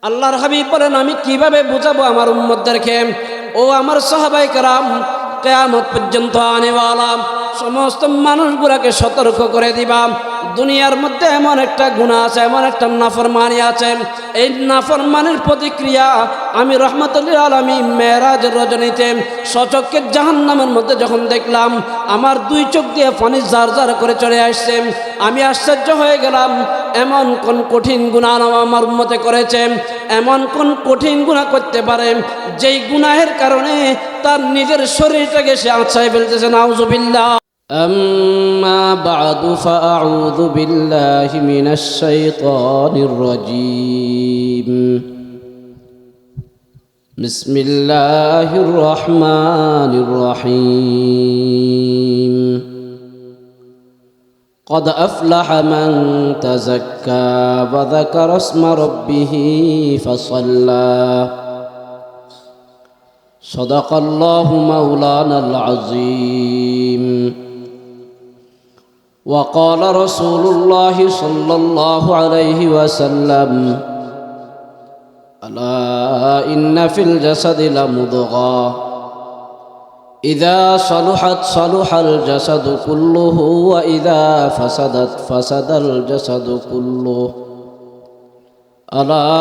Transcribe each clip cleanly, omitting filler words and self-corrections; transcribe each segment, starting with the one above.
আল্লাহর হাবিব বলেন, আমি কিভাবে বুঝাবো আমার উম্মতদেরকে? ও আমার সাহাবায়ে কেরাম, কিয়ামত পর্যন্ত আনেওয়ালা সমস্ত মানুষগুলোকে সতর্ক করে দিবা, দুনিয়ার মধ্যে এমন একটা গুনাহ আছে, এমন একটা নাফরমানি আছে, এই নাফরমানির প্রতিক্রিয়া আমি রহমতুল্লিল আলামিন মেরাজের রজনীতে সচক্ষে জাহান্নামের মধ্যে যখন দেখলাম, আমার দুই চোখ দিয়ে পানি জার জার করে চলে আসছে। আমি আশ্চর্য হয়ে গেলাম, এমন কোন কঠিন গুনাহ আমার উম্মতে করেছে, এমন কোন কঠিন গুনাহ করতে পারে যেই গুনাহের কারণে তার নিজের শরীরটাকে সে আছাড় ফেলতেছে। নাউযুবিল্লাহ। আম্মা বা'দু ফাআউযু বিল্লাহি মিনাশ শাইতানির রাজীম। বিসমিল্লাহির রহমানির রহিম। قد أفلح من تزكى وذكر اسم ربه فصلى صدق الله مولانا العظيم. وقال رسول الله صلى الله عليه وسلم ألا إن في الجسد لمضغة إذا صلحت صلح الجسد كله وإذا فسدت فسد الجسد كله ألا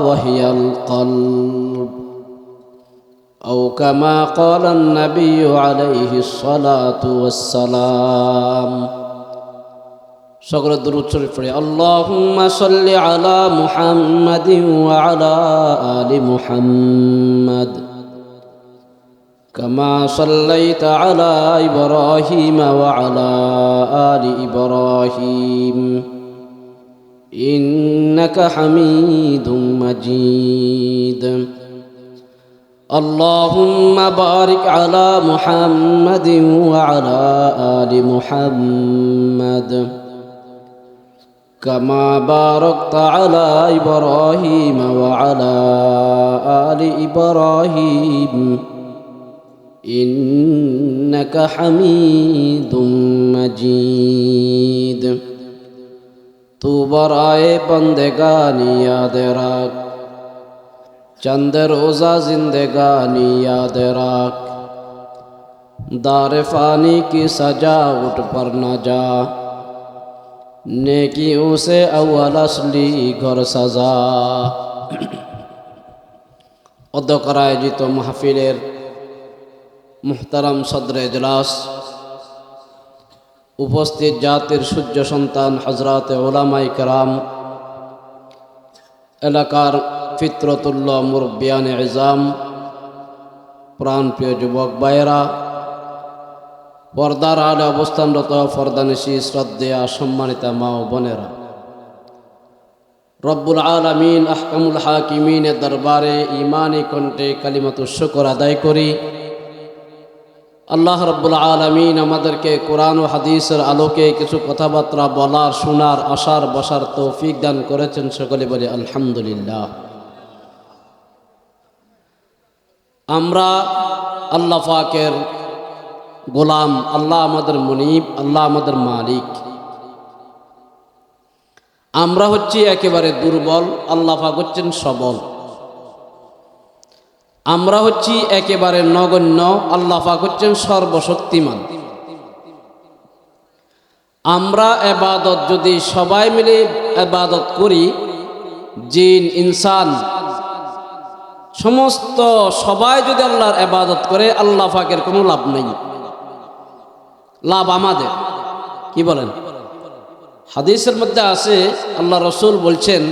وهي القلب أو كما قال النبي عليه الصلاة والسلام. সকলে দুরূদ শরীফ পড়ে আল্লাহুম্মা সাল্লি আলা মুহাম্মাদিন ওয়া আলা আলি মুহাম্মাদ كما صليت على إبراهيم وعلى آل إبراهيم إنك حميد مجيد. اللهم بارك على محمد وعلى آل محمد كما باركت على إبراهيم وعلى آل إبراهيم إنك حميد مجيد. तू बराए बंदेगानी याद रख, चंद रोज़ा जिंदगानी याद रख, दार फानी की सजावट पर न जा, नेकियों से अव्वल असली घर सजा. অধ্যক্ষ আয়োজিত মাহফিলের মুহতারাম সদরে এজলাস, উপস্থিত জাতির সূর্য সন্তান হযরতে উলামায়ে কেরাম, এলাকার ফিতরতুল্লাহ মুরব্বিয়ানে ইজাম, প্রাণপ্রিয় যুবক ভাইয়েরা, পর্দার আড়ে অবস্থানরত পর্দানিশী শ্রদ্ধেয়া সম্মানিতা মা ও বোনেরা, রব্বুল আলামিন আহকামুল হাকিমিনের দরবারে ঈমানি কণ্ঠে কালিমাতুশ শুকর আদায় করি। আল্লাহ রব্বুল আলামিন আমাদেরকে কোরআন ও হাদিসের আলোকে কিছু কথাবার্তা বলার, শোনার, আসার বসার তৌফিক দান করেছেন। সকলে বলি আলহামদুলিল্লাহ। আমরা আল্লাহ পাকের গোলাম, আল্লাহ আমাদের মুনিব, আল্লাহ আমাদের মালিক। আমরা হচ্ছি একেবারে দুর্বল, আল্লাহ পাক হচ্ছেন সবল। আমরা হচ্ছি একেবারে নগণ্য, আল্লাহ পাক হচ্ছেন সর্বশক্তিমান। আমরা ইবাদত যদি সবাই মিলে ইবাদত করি, জিন ইনসান সমস্ত সবাই যদি আল্লাহর ইবাদত করে, আল্লাহ পাকের কোনো লাভ নেই, লাভ আমাদের। কি বলেন? হাদিসের মধ্যে আছে, আল্লাহ রসুল বলছেন,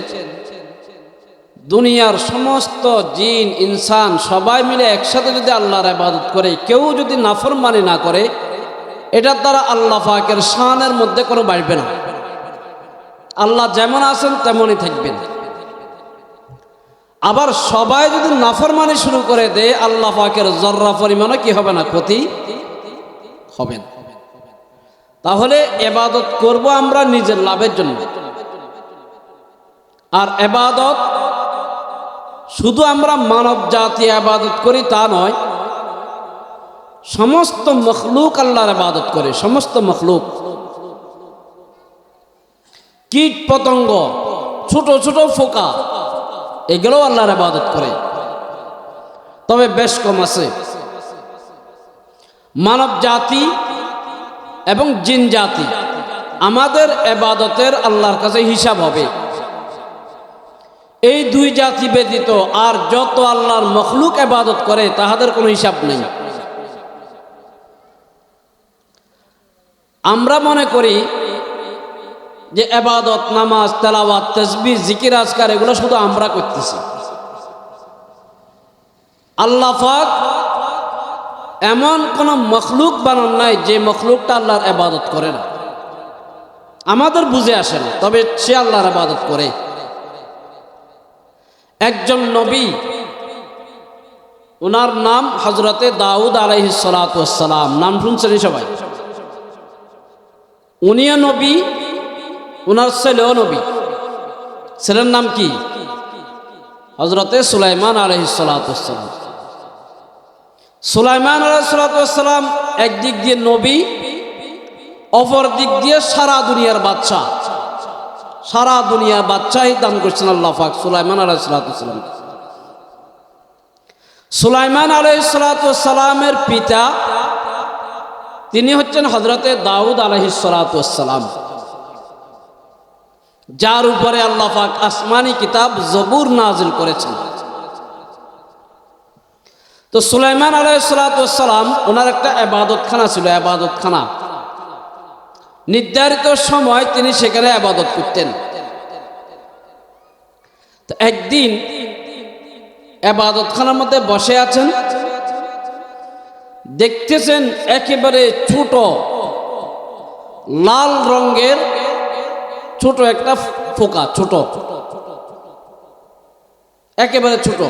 দুনিয়ার সমস্ত জিন ইনসান সবাই মিলে একসাথে যদি আল্লাহর ইবাদত করে, কেউ যদি নাফরমানি না করে, এটার দ্বারা আল্লাহ পাকের শানের মধ্যে কোনো বাড়বে না। আল্লাহ যেমন আছেন তেমনই থাকবেন। আবার সবাই যদি নাফরমানি শুরু করে দেয়, আল্লাহ পাকের জর্রা পরিমাণও কি হবে না, ক্ষতি হবে না। তাহলে ইবাদত করব আমরা নিজের লাভের জন্য। আর ইবাদত শুধু আমরা মানব জাতি ইবাদত করি তা নয়, সমস্ত মখলুক আল্লাহর ইবাদত করে। সমস্ত মখলুক, কীট পতঙ্গ, ছোট ছোট পোকা, এগুলোও আল্লাহর ইবাদত করে, তবে বেশ কম আছে। মানব জাতি এবং জিন জাতি আমাদের ইবাদতের আল্লাহর কাছে হিসাব হবে। এই দুই জাতি ব্যতীত আর যত আল্লাহর মখলুক ইবাদত করে তাহাদের কোনো হিসাব নেই। আমরা মনে করি যে ইবাদত, নামাজ, তেলাওয়াত, তাসবিহ, জিকির, আজকার এগুলো শুধু আমরা করতেছি। আল্লাহ পাক এমন কোন মখলুক বানান নাই যে মখলুকটা আল্লাহর ইবাদত করে না। আমাদের বুঝে আসে না, তবে সে আল্লাহর ইবাদত করে। একজন নবী, ওনার নাম হযরতে দাউদ আলাইহিস সালাতু ওয়াস সালাম। নাম শুনছেন সবাই? উনিও নবী, ওনার ছেলেও নবী। ছেলের নাম কি? হযরতে সুলাইমান আলাইহিস সালাতু ওয়াস সালাম। সুলাইমান আলাইহিস সালাতু ওয়াস সালাম একদিক দিয়ে নবী, অপর দিক দিয়ে সারা দুনিয়ার বাদশা। সারা দুনিয়ার বাদশাহী দান করছেন আল্লাহ পাক সুলাইমান আলাইহিস সালাতু ওয়াস সালাম। সুলাইমান আলাইহিস সালাতু ওয়াস সালামের পিতা তিনি হচ্ছেন হযরতে দাউদ আলাইহিস সালাতু ওয়াস সালাম, যার উপরে আল্লাহ পাক আসমানি কিতাব জবুর নাজিল করেছেন। তো সুলাইমান আলাইহিস সালাতু ওয়াস সালাম ওনার একটা ইবাদতখানা ছিল, ইবাদতখানা। নির্ধারিত সময় তিনি সেখানে ইবাদত করতেন। তো একদিন ইবাদতখানার মধ্যে বসে আছেন, দেখতেছেন একেবারে ছোট লাল রঙের ছোট একটা ফোকা, ছোট, একেবারে ছোট,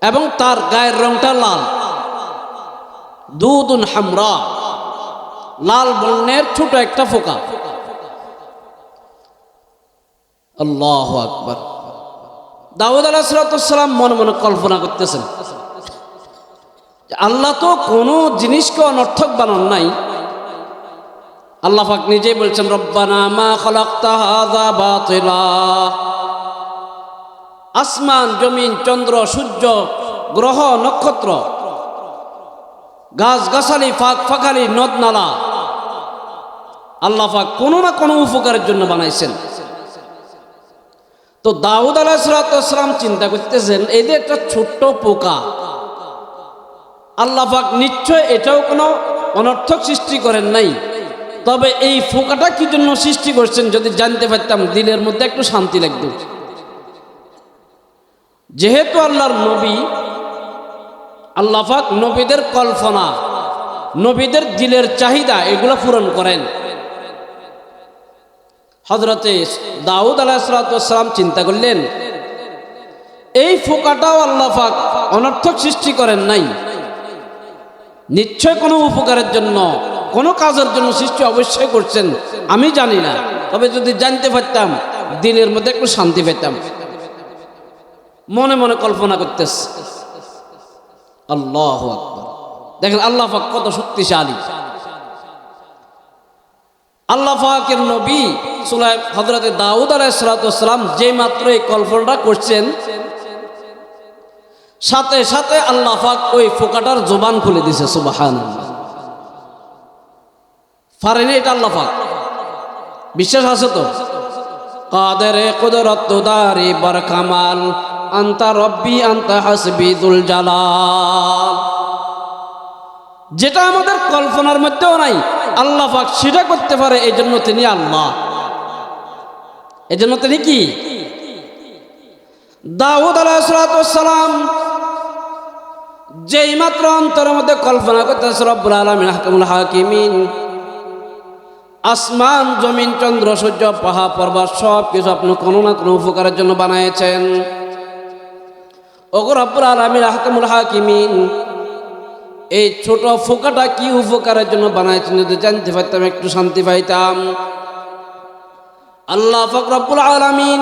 এবং তার গায়ের রংটা লাল, দুদুন হামরা, লাল বর্ণের ছোট একটা ফোকা। আল্লাহু আকবার। দাউদ আলাইহিস সালাম মনে মনে কল্পনা করতেছেন, আল্লাহ তো কোনো জিনিসকে অনর্থক বানান নাই। আল্লাহ পাক নিজেই বলছেন, রব্বানা মা খালাকতা হাযা বাতিলা। আসমান, জমিন, চন্দ্র, সূর্য, গ্রহ, নক্ষত্র, গাছ গাছালি, ফাঁক ফাঁকালি, নদ নালা আল্লাহ পাক কোনো না কোনো উপকারের জন্য বানাইছেন। তো দাউদ আলাইহিস সালাম চিন্তা করতেছেন, এই যে একটা ছোট্ট পোকা, আল্লাহ পাক নিশ্চয় এটাও কোনো অনর্থক সৃষ্টি করেন নাই। তবে এই পোকাটা কি জন্য সৃষ্টি করছেন যদি জানতে পারতাম, দিলের মধ্যে একটু শান্তি লাগতো। যেহেতু আল্লাহর নবী, আল্লাহ পাক নবীদের কল্পনা, নবীদের দিলের চাহিদা এগুলো পূরণ করেন। হযরতে দাউদ আলাইহিস সালাম চিন্তা করলেন, এই ফোকাটাও আল্লাহ পাক অনর্থক সৃষ্টি করেন নাই, নিশ্চয় কোনো উপকারের জন্য, কোনো কাজের জন্য সৃষ্টি অবশ্যই করছেন। আমি জানি না, তবে যদি জানতে পারতাম দিলের মধ্যে একটু শান্তি পেতাম। মনে মনে কল্পনা করতেছে। আল্লাহু আকবার। দেখেন আল্লাহ পাক কত শক্তিশালী। আল্লাহ পাকের নবী হযরতে দাউদ আলাইহিস সালাম যে মাত্র এই কল্পনাটা করছেন, সাথে সাথে আল্লাহ পাক ওই ফোকাটার জবান খুলে দিয়েছে। সুবহানাল্লাহ। পারেনি এটা আল্লাহ পাক? বিশ্বাস আছে তো? কাদেরে কুদরত দারি বরকামাল, আনতা রব্বি আনতা হাসবি যুল জালাল। যেটা আমাদের কল্পনার মধ্যেও নাই, আল্লাহ পাক সেটা করতে পারে। এই জন্য তিনি আল্লাহ, এই জন্য তিনি কি? দাউদ আলাইহিস সালাম যেই মাত্র অন্তরের মধ্যে কল্পনা করতেছে রব্বুল আলামিন হাকিমুল হাকিমিন, আসমান, জমিন, চন্দ্র, সূর্য, পাহাড়, পর্বত সব কিছু আপনি কোনো না কোনো উপকারের জন্য বানিয়েছেন। ওগো রব্বুল আলামিন হাকিমুল হাকিমিন, এই ছোট ফোকাটা কি উপকারের জন্য বানাইছেন যদি জানতে পারতাম একটু শান্তি পাইতাম। আল্লাহ পাক রব্বুল আলামিন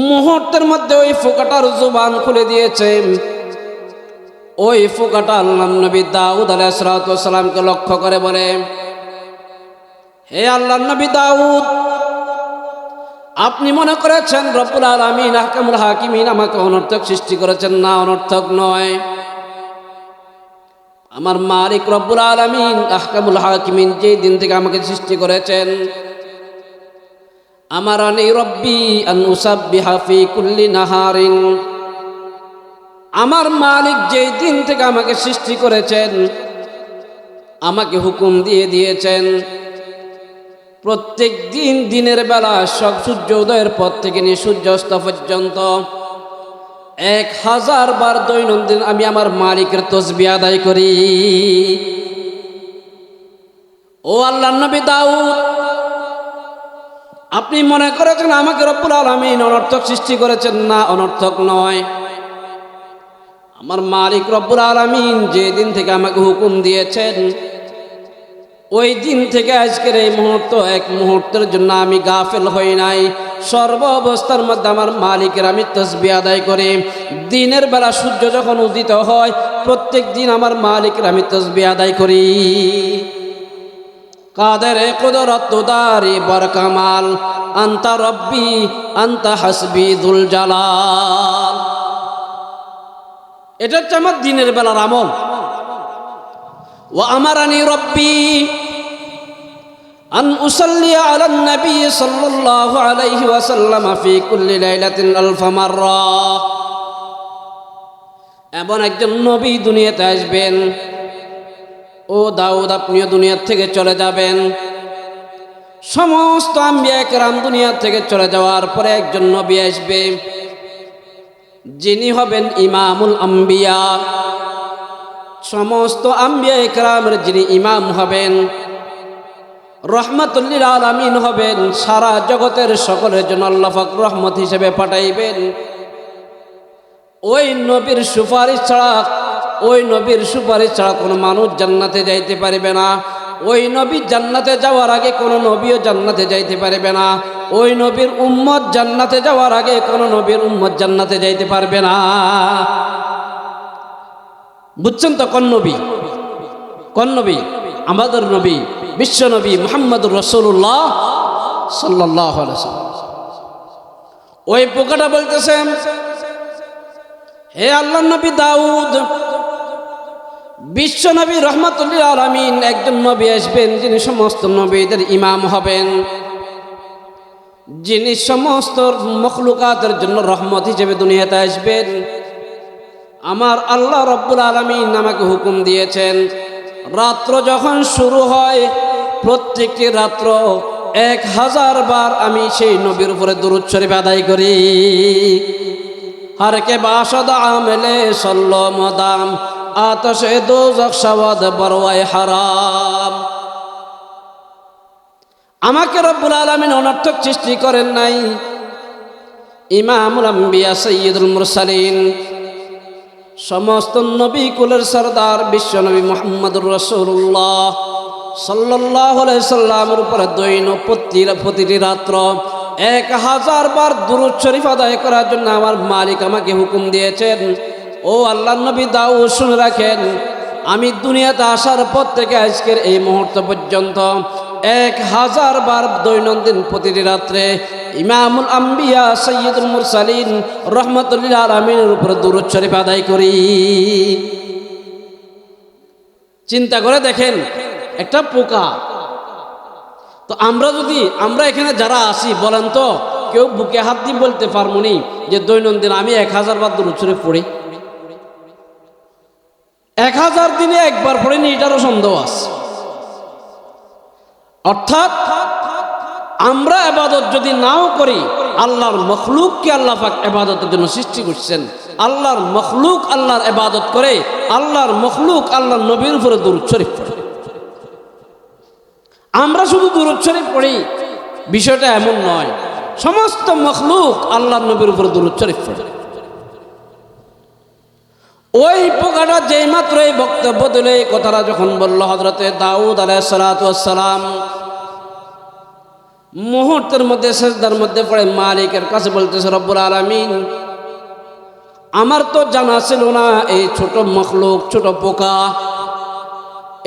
মুহূর্তের মধ্যে ওই ফোকাটার জবান খুলে দিয়েছেন। ওই ফোকাটা আল্লাহর নবী দাউদ আলাইহিস সালামকে লক্ষ্য করে বলে, হে আল্লাহর নবী দাউদ, আপনি মনে করেছেন রব্বুল আলামিন আহকামুল হাকিমিন আমাকে অনর্থক সৃষ্টি করেছেন, না, অনর্থক নয়। আমার মালিক রব্বুল আলামিন আহকামুল হাকিমিন যেই দিন থেকে আমাকে সৃষ্টি করেছেন, আমারানি রব্বি আন উসাব্বিহা ফি কুল্লি নাহারিন, আমার মালিক যেই দিন থেকে আমাকে সৃষ্টি করেছেন আমাকে হুকুম দিয়ে দিয়েছেন প্রত্যেক দিন দিনের বেলা সব সূর্য উদয়ের পর থেকে নিয়ে সূর্যাস্ত পর্যন্ত 1000 বার দৈনন্দিন আমি আমার মালিকের তসবিহ আদায় করি। ও আল্লাহর নবী দাউদ, আপনি মনে করেছেন আমাকে রব্বুল আলামিন অনর্থক সৃষ্টি করেছেন, না, অনর্থক নয়। আমার মালিক রব্বুল আলামিন যে দিন থেকে আমাকে হুকুম দিয়েছেন ওই দিন থেকে আজকের এই মুহূর্ত এক মুহূর্তের জন্য আমি গাফেল হই নাই। সর্ব অবস্থার মধ্যে আমার মালিকের আমি তসবিহ আদায় করি। দিনের বেলা সূর্য যখন উদিত হয় প্রত্যেক দিন আমার মালিকের আমি তসবিহ আদায় করি। কাদের কুদরত দারি বরকামাল আনতা রব্বি আনতা হাসবি দুল জালাল। এটা হচ্ছে আমার দিনের বেলার আমল। ও আমারানি রব্বি আন উসাল্লি আলান নবী সাল্লাল্লাহু আলাইহি ওয়াসাল্লাম ফি কুল্লি লাইলাতিন আলফ মাররা। এমন একজন নবী দুনিয়াতে আসবেন, ও দাউদ আপনিও দুনিয়া থেকে চলে যাবেন। সমস্ত আম্বিয়া কেরাম দুনিয়া থেকে চলে যাওয়ার পরে একজন নবী আসবে যিনি হবেন ইমামুল আম্বিয়া। সমস্ত আম্বিয়া কেরামের যিনি ইমাম হবেন, রহমাতুল লিল আলামিন হবেন, সারা জগতের সকলের জন্য আল্লাহ পাক রহমত হিসেবে পাঠাইবেন। ওই নবীর সুপারিশ ছাড়া কোনো মানুষ জান্নাতে যাইতে পারবে না। ওই নবী জান্নাতে যাওয়ার আগে কোনো নবীও জান্নাতে যাইতে পারবে না। ওই নবীর উম্মত জান্নাতে যাওয়ার আগে কোনো নবীর উম্মত জান্নাতে যাইতে পারবে না। বুঝছেন তো? কোন নবী? আমাদের নবী, বিশ্ব নবী মুহাম্মদুর রাসূলুল্লাহ সাল্লাল্লাহু আলাইহি ওয়াসাল্লাম। ওই পোকাটা বলতেছেন, হে আল্লাহর নবী দাউদ, বিশ্ব নবী রহমাতুল লিল আলামিন একজন নবী আসবেন যিনি সমস্ত নবীদের ইমাম হবেন, যিনি সমস্ত মখলুকাতের জন্য রহমত হিসেবে দুনিয়াতে আসবেন। আমার আল্লাহ রব্বুল আলামিন আমাকে হুকুম দিয়েছেন রাত্র যখন শুরু হয় প্রত্যেকটি রাত্র 1000 বার আমি সেই নবীর উপরে দুরূদ শরীফ আদায় করি। हर के बाशद आमले सल्लो मदाम आतशे दोज़ख शवद बरवाए हराम। আমাকে রব্বুল আলামিন অনর্থক সৃষ্টি করেন নাই। ইমামুল আম্বিয়া সাইয়্যিদুল মুরসালিন, সমস্ত নবী কুলের সরদার বিশ্ব নবী মুহাম্মদুর রাসূলুল্লাহ সাল্লাল্লাহু আলাইহি সাল্লামের উপরে প্রতিটি রাত্র 1000 বার দুরূদ শরীফ আদায় করার জন্য আমার মালিক আমাকে হুকুম দিয়েছেন। ও আল্লাহর নবী দাউদ শুনে রাখেন, আমি দুনিয়াতে আসার পর থেকে আজকের এই মুহূর্ত পর্যন্ত 1000 বার দৈনন্দিন প্রতিটি রাত্রে ইমামুল আম্বিয়া সাইয়্যিদুল মুরসালিন রহমাতুল লিল আলামিনের উপরে দুরূদ শরীফ আদায় করি। চিন্তা করে দেখেন, একটা পোকা। তো আমরা এখানে যারা আছি বলেন তো, কেউ বুকে হাত দিয়ে বলতে পারবো নি যে দৈনন্দিন আমি 1000 বার দুরূদ শরীফ পড়ি? 1000 দিনে একবার পড়িনি, এটারও সন্দেহ আছে। অর্থাৎ আমরা ইবাদত যদি নাও করি, আল্লাহর মখলুককে আল্লাহ পাক ইবাদতের জন্য সৃষ্টি করছেন। আল্লাহর মখলুক আল্লাহর ইবাদত করে, আল্লাহর মখলুক আল্লাহর নবীর উপরে দুরূদ শরীফ পড়ে। আমরা শুধু দুরূদ শরীফ পড়ি, বিষয়টা এমন নয়। সমস্ত মখলুক আল্লাহর নবীর উপরে দুরূদ শরীফ পড়ে। ওই পোকাটা যেই মাত্র এই বক্তব্য দিল, এই কথাটা যখন বলল হযরতে দাউদ আলাইহিস সালাতু ওয়াস সালাম, মুহূর্তের মধ্যে সিজদার মধ্যে পড়ে মালিকের কাছে বলতেছে, রব্বুল আলামিন, আমার তো জানা ছিল না এই ছোট মখলুক, ছোট পোকা,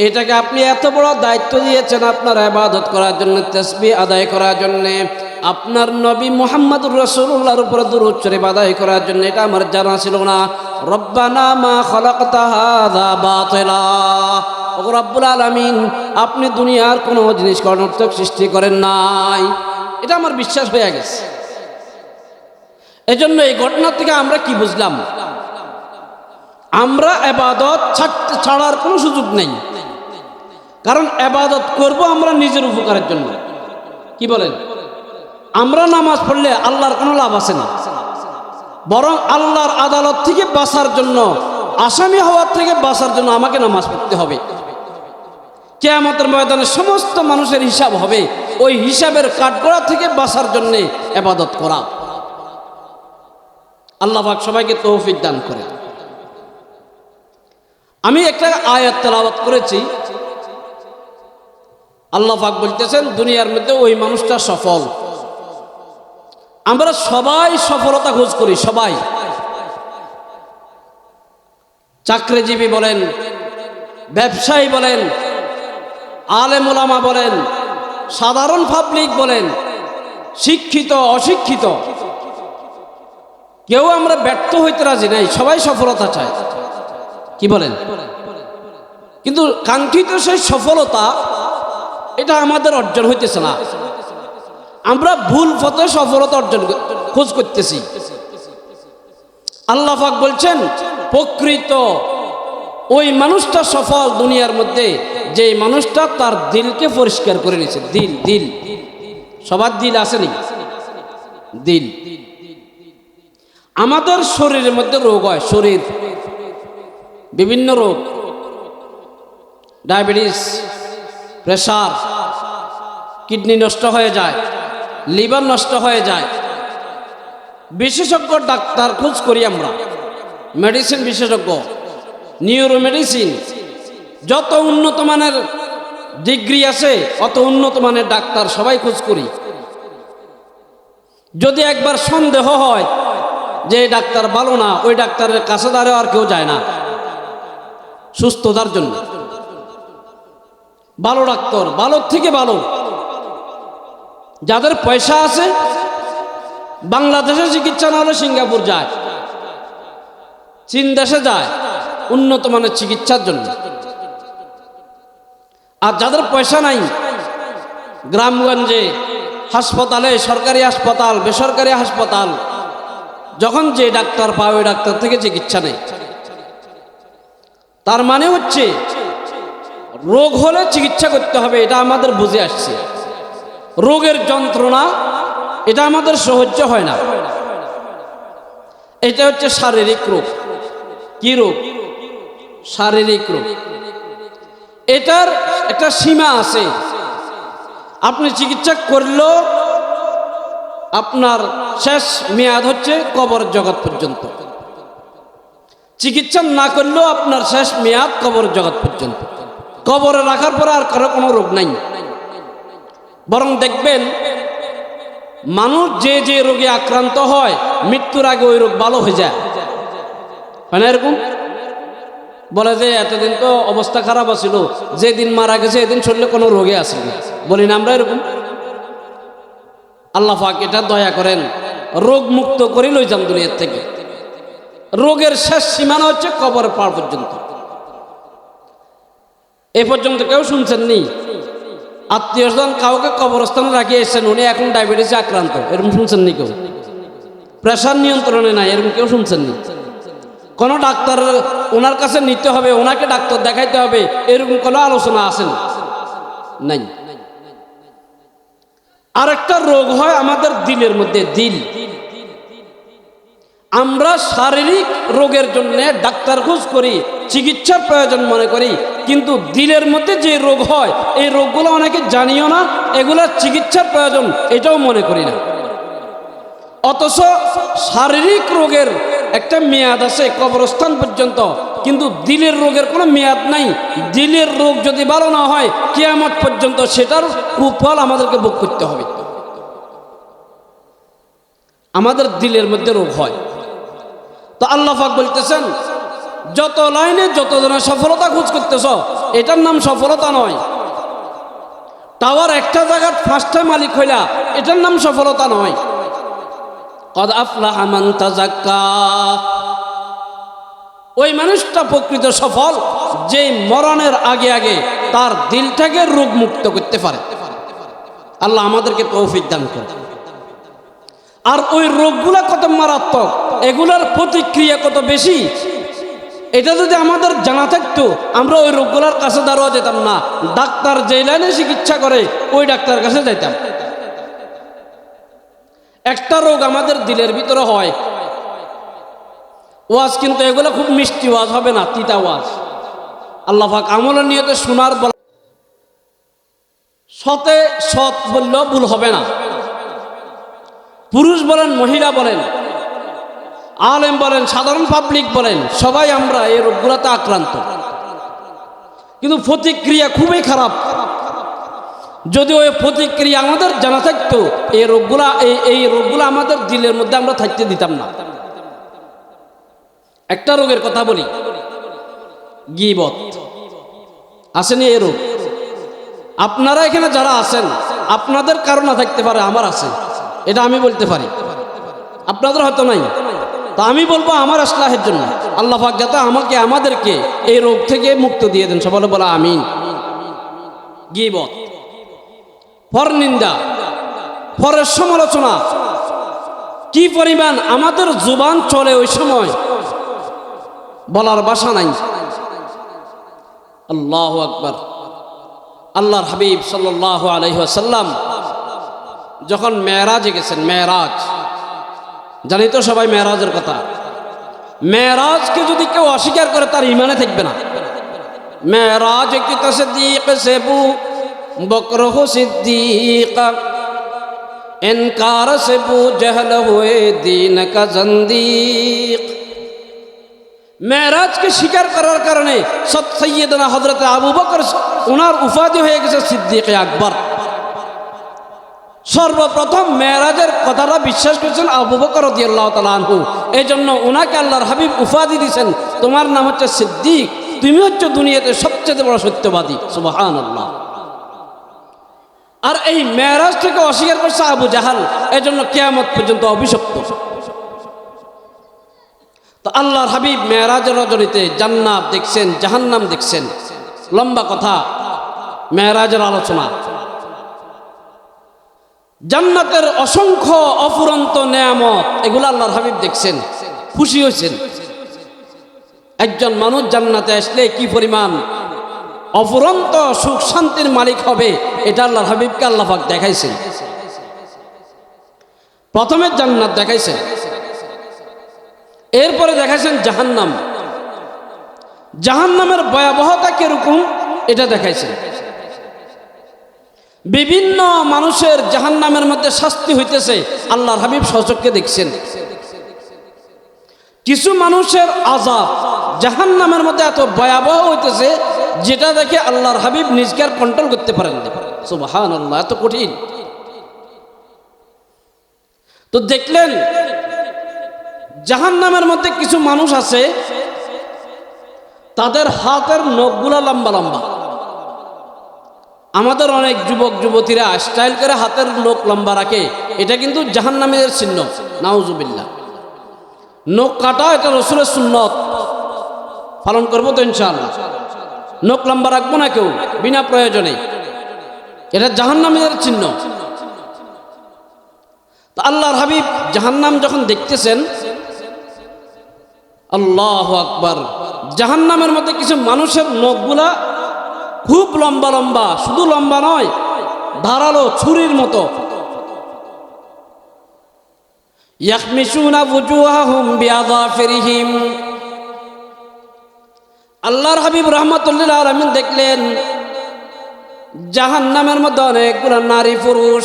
এটাকে আপনি এত বড় দায়িত্ব দিয়েছেন আপনার ইবাদত করার জন্য, তাসবিহ আদায় করার জন্য, আপনার নবী মুহাম্মদুর রাসূলুল্লাহর উপরে দুরূদ শরীফ আদায় করার জন্য। এটা আমার জানা ছিল না। রব্বানা মা খালাকতা হাযা বাতিলা, ও রব্বুল আলামিন, আপনি দুনিয়ার কোনো জিনিস অনর্থক সৃষ্টি করেন নাই। এটা আমার বিশ্বাস হয়ে গেছে। এজন্য এই ঘটনা থেকে আমরা কি বুঝলাম? আমরা ইবাদত ছাড়ার কোনো সুযোগ নেই। কারণ ইবাদত করব আমরা নিজের উপকারের জন্য। কি বলেন? আমরা নামাজ পড়লে আল্লাহর কোনো লাভ আছে না, বরং আল্লাহর আদালত থেকে বাঁচার জন্য, আসামি হওয়ার থেকে বাঁচার জন্য আমাকে নামাজ পড়তে হবে। কিয়ামতের ময়দানে সমস্ত মানুষের হিসাব হবে, ওই হিসাবের কাঠগড়া থেকে বাঁচার জন্য ইবাদত করা। আল্লাহ পাক সবাইকে তৌফিক দান করে। আমি একটা আয়াত তেলাওয়াত করেছি। আল্লাহ পাক বলতেছেন দুনিয়ার মধ্যে ওই মানুষটা সফল। আমরা সবাই সফলতা খোঁজ করি, সবাই। চাকরিজীবী বলেন, ব্যবসায়ী বলেন, আলেম ওলামা বলেন, সাধারণ পাবলিক বলেন, শিক্ষিত অশিক্ষিত, কেউ আমরা ব্যর্থ হইতে রাজি নাই, সবাই সফলতা চায়। কি বলেন? কিন্তু কাঙ্ক্ষিত সেই সফলতা এটা আমাদের অর্জন হইতেছে না। আমরা ভুল পথে সফলতা অর্জন খোঁজ করতেছি। আল্লাহ পাক বলছেন প্রকৃত ওই মানুষটা সফল দুনিয়ার মধ্যে, যে মানুষটা তার দিলকে পরিষ্কার করে নিয়েছে। দিল, দিল, সবার দিল আসেনি। দিল। আমাদের শরীরের মধ্যে রোগ হয়, শরীর বিভিন্ন রোগ, ডায়াবেটিস, প্রেসার, কিডনি নষ্ট হয়ে যায়, লিভার নষ্ট হয়ে যায়। বিশেষজ্ঞ ডাক্তার খোঁজ করি আমরা, মেডিসিন বিশেষজ্ঞ, নিউরো মেডিসিন, যত উন্নত মানের ডিগ্রি আছে অত উন্নত মানের ডাক্তার সবাই খোঁজ করি। যদি একবার সন্দেহ হয় যে ডাক্তার ভালো না, ওই ডাক্তারের কাছে দাঁড়িয়ে আর কেউ যায় না সুস্থতার জন্য। ভালো ডাক্তার, ভালো থেকে ভালো, যাদের পয়সা আছে বাংলাদেশে চিকিৎসা না হলে সিঙ্গাপুর যায়, চীন দেশে যায় উন্নত মানের চিকিৎসার জন্য। আর যাদের পয়সা নাই, গ্রামগঞ্জে হাসপাতালে, সরকারি হাসপাতাল, বেসরকারি হাসপাতাল, যখন যে ডাক্তার পায় ওই ডাক্তার থেকে চিকিৎসা নেই। তার মানে হচ্ছে রোগ হলে চিকিৎসা করতে হবে, এটা আমাদের বুঝে আসছে। রোগের যন্ত্রণা এটা আমাদের সহ্য হয় না। এটা হচ্ছে শারীরিক রোগ। কি রোগ? শারীরিক রোগ। এটার একটা সীমা আছে। আপনি চিকিৎসা করলেও আপনার শেষ মেয়াদ হচ্ছে কবর জগৎ পর্যন্ত। চিকিৎসা না করলেও আপনার শেষ মেয়াদ কবর জগৎ পর্যন্ত। কবরে রাখার পরে আর কারো কোনো রোগ নাই। বরং দেখবেন মানুষ যে যে রোগে আক্রান্ত হয় মৃত্যুর আগে ওই রোগ ভালো হয়ে যায়। মানে এরকম বলে যে এতদিন তো অবস্থা খারাপ ছিল, যেদিন মারা গেছে এদিন শরীরে কোনো রোগে আসে না, বলি না আমরা এরকম? আল্লাহ পাক এটা দয়া করেন, রোগ মুক্ত করে লই যান দুনিয়ার থেকে। রোগের শেষ সীমানা হচ্ছে কবরের পার পর্যন্ত। এ পর্যন্ত কেউ শুনছেন নি আত্মীয় স্বজন কাউকে কবরস্থানে রাখিয়ে এসেছেন, উনি এখন ডায়াবেটিসে আক্রান্ত, এরকম শুনছেন নি কেউ? প্রেশার নিয়ন্ত্রণে নাই, এরকম কেউ শুনছেন নি? কোনো ডাক্তার ওনার কাছে নিতে হবে, ওনাকে ডাক্তার দেখাইতে হবে, এরকম কোনো আলোচনা আসেন নাই। আরেকটা রোগ হয় আমাদের দিলের মধ্যে, দিল। আমরা শারীরিক রোগের জন্য ডাক্তার খোঁজ করি, চিকিৎসার প্রয়োজন মনে করি, কিন্তু দিলের মধ্যে যে রোগ হয় এই রোগগুলো অনেকে জানিও না, এগুলোর চিকিৎসার প্রয়োজন এটাও মনে করি না। অথচ শারীরিক রোগের একটা মেয়াদ আছে কবরস্থান পর্যন্ত, কিন্তু দিলের রোগের কোনো মেয়াদ নাই। দিলের রোগ যদি ভালো না হয় কিয়ামত পর্যন্ত সেটার কুফল আমাদেরকে ভোগ করতে হবে। আমাদের দিলের মধ্যে রোগ হয়। তো আল্লাহ পাক বলতেছেন যত লাইনে যত জনের সফলতা খোঁজ করতেছ, এটার নাম সফলতা নয়। টাওয়ার একটা জায়গার ফার্স্টে মালিক হইলা, এটার নাম সফলতা নয়। কদ আফলাহা মান তাযাক্কা, ওই মানুষটা প্রকৃত সফল যে মরণের আগে আগে তার দিলটাকে রোগ মুক্ত করতে পারে। আল্লাহ আমাদেরকে তৌফিক দান করে। আর ওই রোগগুলা কত মারাত্মক, এগুলার প্রতিক্রিয়া কত বেশি, এটা যদি আমাদের জানা থাকতো আমরা ওই রোগগুলার কাছে দাঁড়াওয়া যেতাম না। ডাক্তার যে লাইনে চিকিৎসা করে ওই ডাক্তারের কাছে যাইতাম। একটা রোগ আমাদের দিলের ভিতরে হয়, ওয়াজ কিন্তু এগুলো খুব মিষ্টি ওয়াজ হবে না, তিতা ওয়াজ। আল্লাহ পাক আমলের নিয়তে শোনার বল, সতে সৎ বললেও ভুল হবে না। পুরুষ বলেন, মহিলা বলেন, আলেম বলেন, সাধারণ পাবলিক বলেন, সবাই আমরা এই রোগগুলোতে আক্রান্ত। কিন্তু প্রতিক্রিয়া খুবই খারাপ। যদি ওই প্রতিক্রিয়া আমাদের জানা থাকতো, এই রোগগুলা আমাদের দিলের মধ্যে আমরা থাকতে দিতাম না। একটা রোগের কথা বলি, গীবত। আসেনি এই রোগ? আপনারা এখানে যারা আছেন, আপনাদের কারো না থাকতে পারে, আমার আছে, এটা আমি বলতে পারি, আপনাদের হয়তো নাই। তা আমি বলবো আমার ইসলাহের জন্য আল্লাহ পাক যাতে আমাকে আমাদেরকে এই রোগ থেকে মুক্ত দিয়ে দেন। সবাই বলা আমিন। গীবত, পরনিন্দা, পরের সমালোচনা, কি পরিমাণ আমাদের জুবান চলে ওই সময় বলার ভাষা নাই। আল্লাহু আকবার। আল্লাহর হাবিব সাল্লাল্লাহু আলাইহি ওয়াসাল্লাম যখন মেরাজে গেছেন, মেরাজ জানি তো সবাই মেরাজের কথা। মেরাজকে যদি কেউ অস্বীকার করে তার ইমানে থাকবে না। মেরাজ কি তসদীক সে বু বকর হো সিদ্দীক, ইনকার সে বু জহল হুয়ে দীন কা জন্দীক। মেরাজকে স্বীকার করার কারণে সৈয়দনা হযরত আবু বকর, ওনার উপাধি হয়ে গেছে সিদ্দীক আকবর। সর্বপ্রথম মেরাজের কথাটা বিশ্বাস করেছেন আবু বকর রাদিয়াল্লাহু তাআলা আনহু। এই জন্য ওনাকে আল্লাহর হাবিব উপাধি দিয়েছেন, তোমার নাম হচ্ছে সিদ্দীক, তুমি হচ্ছে দুনিয়াতে সবচেয়ে বড় সত্যবাদী। সুবহানাল্লাহ। আর এই মেরাজ থেকে অস্বীকার করছে আবু জাহাল, এই জন্য কিয়ামত পর্যন্ত অভিশপ্ত। তো আল্লাহর হাবিব মেরাজের রজনীতে জান্নাত দেখছেন, জাহান্নাম দেখছেন। লম্বা কথা, মেরাজের আলোচনা। জান্নাতের অসংখ্য অফুরন্ত নেয়ামত, এগুলো আল্লাহর হাবিব দেখছেন, খুশি হয়েছেন। একজন মানুষ জান্নাতে আসলে কি পরিমাণ অফুরন্ত সুখ শান্তির মালিক হবে, এটা আল্লাহর হাবিবকে আল্লাহ পাক দেখাইছেন। প্রথমে জান্নাত দেখাইছেন, এরপরে দেখাইছেন জাহান্নাম। জাহান্নামের ভয়াবহতা কিরকম এটা দেখাইছেন। বিভিন্ন মানুষের জাহান্নামের মধ্যে শাস্তি হইতেছে, আল্লাহর হাবিব সচক্ষে দেখছেন। কিছু মানুষের আযাব জাহান্নামের মধ্যে এত ভয়াবহ হইতেছে, যেটা দেখে আল্লাহর হাবিব নিজকে আর কন্ট্রোল করতে পারেন না। সুবহানাল্লাহ, এত কঠিন। তো দেখলেন জাহান্নামের মধ্যে কিছু মানুষ আছে, তাদের হাতের নখগুলা লম্বা লম্বা। আমাদের অনেক যুবক যুবতীরা স্টাইল করে হাতের নখ লম্বা রাখে, এটা কিন্তু জাহান্নামের চিহ্ন। নাউজুবিল্লাহ। নখ কাটা এটা রাসূলের সুন্নত, পালন করবো তো ইনশাআল্লাহ। নখ লম্বা রাখবো না কেউ বিনা প্রয়োজনে, এটা জাহান্নামের চিহ্ন। তা আল্লাহর হাবিব জাহান্নাম যখন দেখতেছেন, আল্লাহু আকবার, জাহান্নামের মধ্যে কিছু মানুষের নখগুলা খুব লম্বা লম্বা, শুধু লম্বা নয়, ধারালো ছুরির মতো। ইয়াখমিশুনা ওয়ুজুহাহুম বিআযাফিরিহিম। আল্লাহর হাবিব রাহমাতুল্লিল আলামিন দেখলেন জাহান্নামের মধ্যে অনেকগুলো নারী পুরুষ,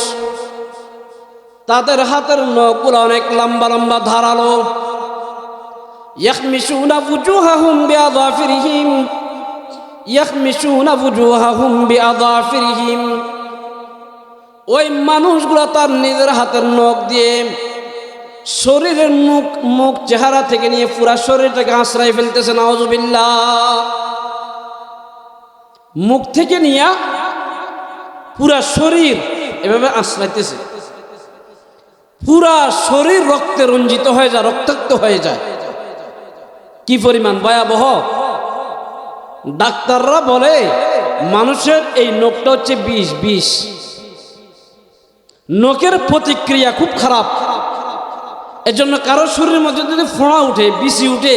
তাদের হাতের নখগুলো অনেক লম্বা লম্বা ধারালো। ইয়াখমিশুনা ওয়ুজুহাহুম বিআযাফিরিহিম, ইয়াখমিশুনা ওয়ুজুহাহুম বিআযাফিরিহিম। ওই মানুষগুলো তার নিজের হাতের নখ দিয়ে শরীরের মুখ চেহারা থেকে নিয়ে পুরা শরীরটাকে আঁচড়াই ফেলতেছে। নাউজুবিল্লাহ। মুখ থেকে নিয়ে পুরা শরীর এভাবে আশ্রাইতেছে, পুরা শরীর রক্তে রঞ্জিত হয়ে যায়, রক্তাক্ত হয়ে যায়। কি পরিমাণ ভয়াবহ! ডাক্তাররা বলে মানুষের এই নখটা হচ্ছে বিষ। নখের প্রতিক্রিয়া খুব খারাপ। এজন্য কারো শরীরের মধ্যে যদি ফোঁড়া উঠে, বিসি উঠে,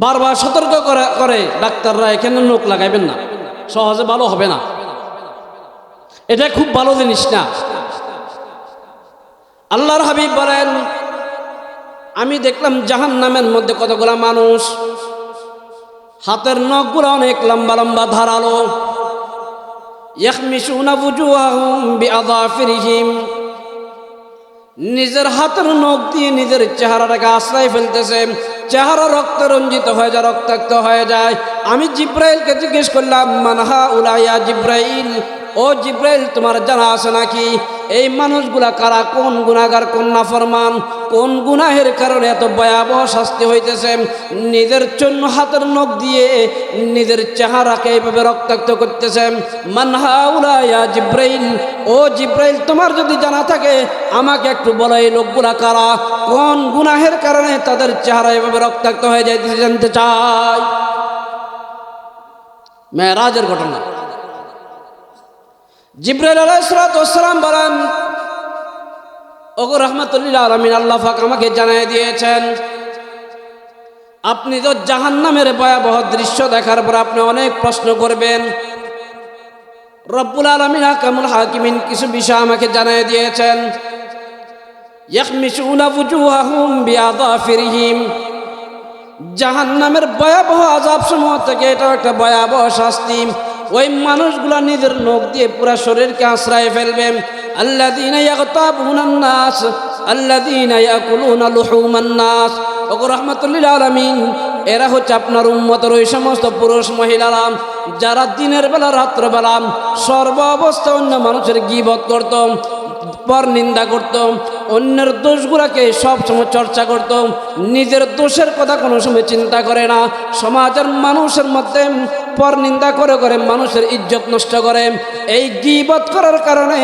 বারবার সতর্ক করে ডাক্তাররা, এখানে নখ লাগাইবেন না, সহজে ভালো হবে না। এটা খুব ভালো জিনিস না। আল্লাহর হাবিব বলেন, আমি দেখলাম জাহান্নামের মধ্যে কতগুলা মানুষ, হাতের নখগুলো অনেক লম্বা লম্বা ধারালো, ইয়াখমিশুনা বুজুহাহুম বিআযাফিরিহিম, নিজের হাতের নখ দিয়ে নিজের চেহারাটাকে আশ্রয় ফেলতেছে, চেহারা রক্তে রঞ্জিত হয়ে যায়, রক্তাক্ত হয়ে যায়। আমি জিব্রাইলকে জিজ্ঞেস করলাম, মান হাউলা ইয়া জিব্রাইল, ও জিব্রাইল তোমার জানা আছে নাকি এই মানুষগুলা কারা, কোন গুনাহগার, কোন নাফরমান, কোন গুনাহের কারণে এত ভয়াবহ শাস্তি হইতেছে? নিজের জন্য হাতের নখ দিয়ে নিজের চেহারাকে এইভাবে রক্তাক্ত করতেছে। মান হাউলা ইয়া জিব্রাইল, ও জিব্রাইল তোমার যদি জানা থাকে আমাকে একটু বলো, এই লোকগুলা কারা, কোন গুনাহের কারণে তাদের চেহারা এভাবে রক্তাক্ত হয়ে যাইতেছে, জানতে চাই। মেরাজের ঘটনা। জিব্রাইল আলাইহিস সালাম বলেন, ওগো রাহমাতুল আলামিন, আল্লাহ পাক আমাকে জানিয়ে দিয়েছেন, আপনি তো জাহান্নামের ভয়াবহ দৃশ্য দেখার পর আপনি অনেক প্রশ্ন করবেন। রব্বুল আলামিন আহকামুল হাকিমিন কিছু বিষয় আমাকে জানিয়ে দিয়েছেন। ইয়াখমিশুনা বুজুহাহুম বিআযাফিরিহিম, জাহান্নামের ভয়াবহ আযাব সমূহ থেকে এটা একটা ভয়াবহ শাস্তি। ওই মানুষগুলা নিজের নখ দিয়ে পুরা শরীরকে আশ্রয় ফেলবে। আল্লাযীনা ইয়াগতাবুনান নাস আল্লাযীনা ইয়াকুলুনা লুহুমান নাস। ওগো রাহমাতুল লিল আলামিন, এরা হচ্ছে আপনার উম্মতের ওই সমস্ত পুরুষ মহিলারা যারা দিনের বেলা রাত্র বেলা সর্ব অবস্থা অন্য মানুষের গীবত করত, পর নিন্দা করত, অন্যের দোষগুলাকে সব সময় চর্চা করত, নিজের দোষের কথা কোনো সময় চিন্তা করে না। সমাজের মানুষের মধ্যে পর নিন্দা করে করে মানুষের ইজ্জত নষ্ট করে। এই গীবত করার কারণে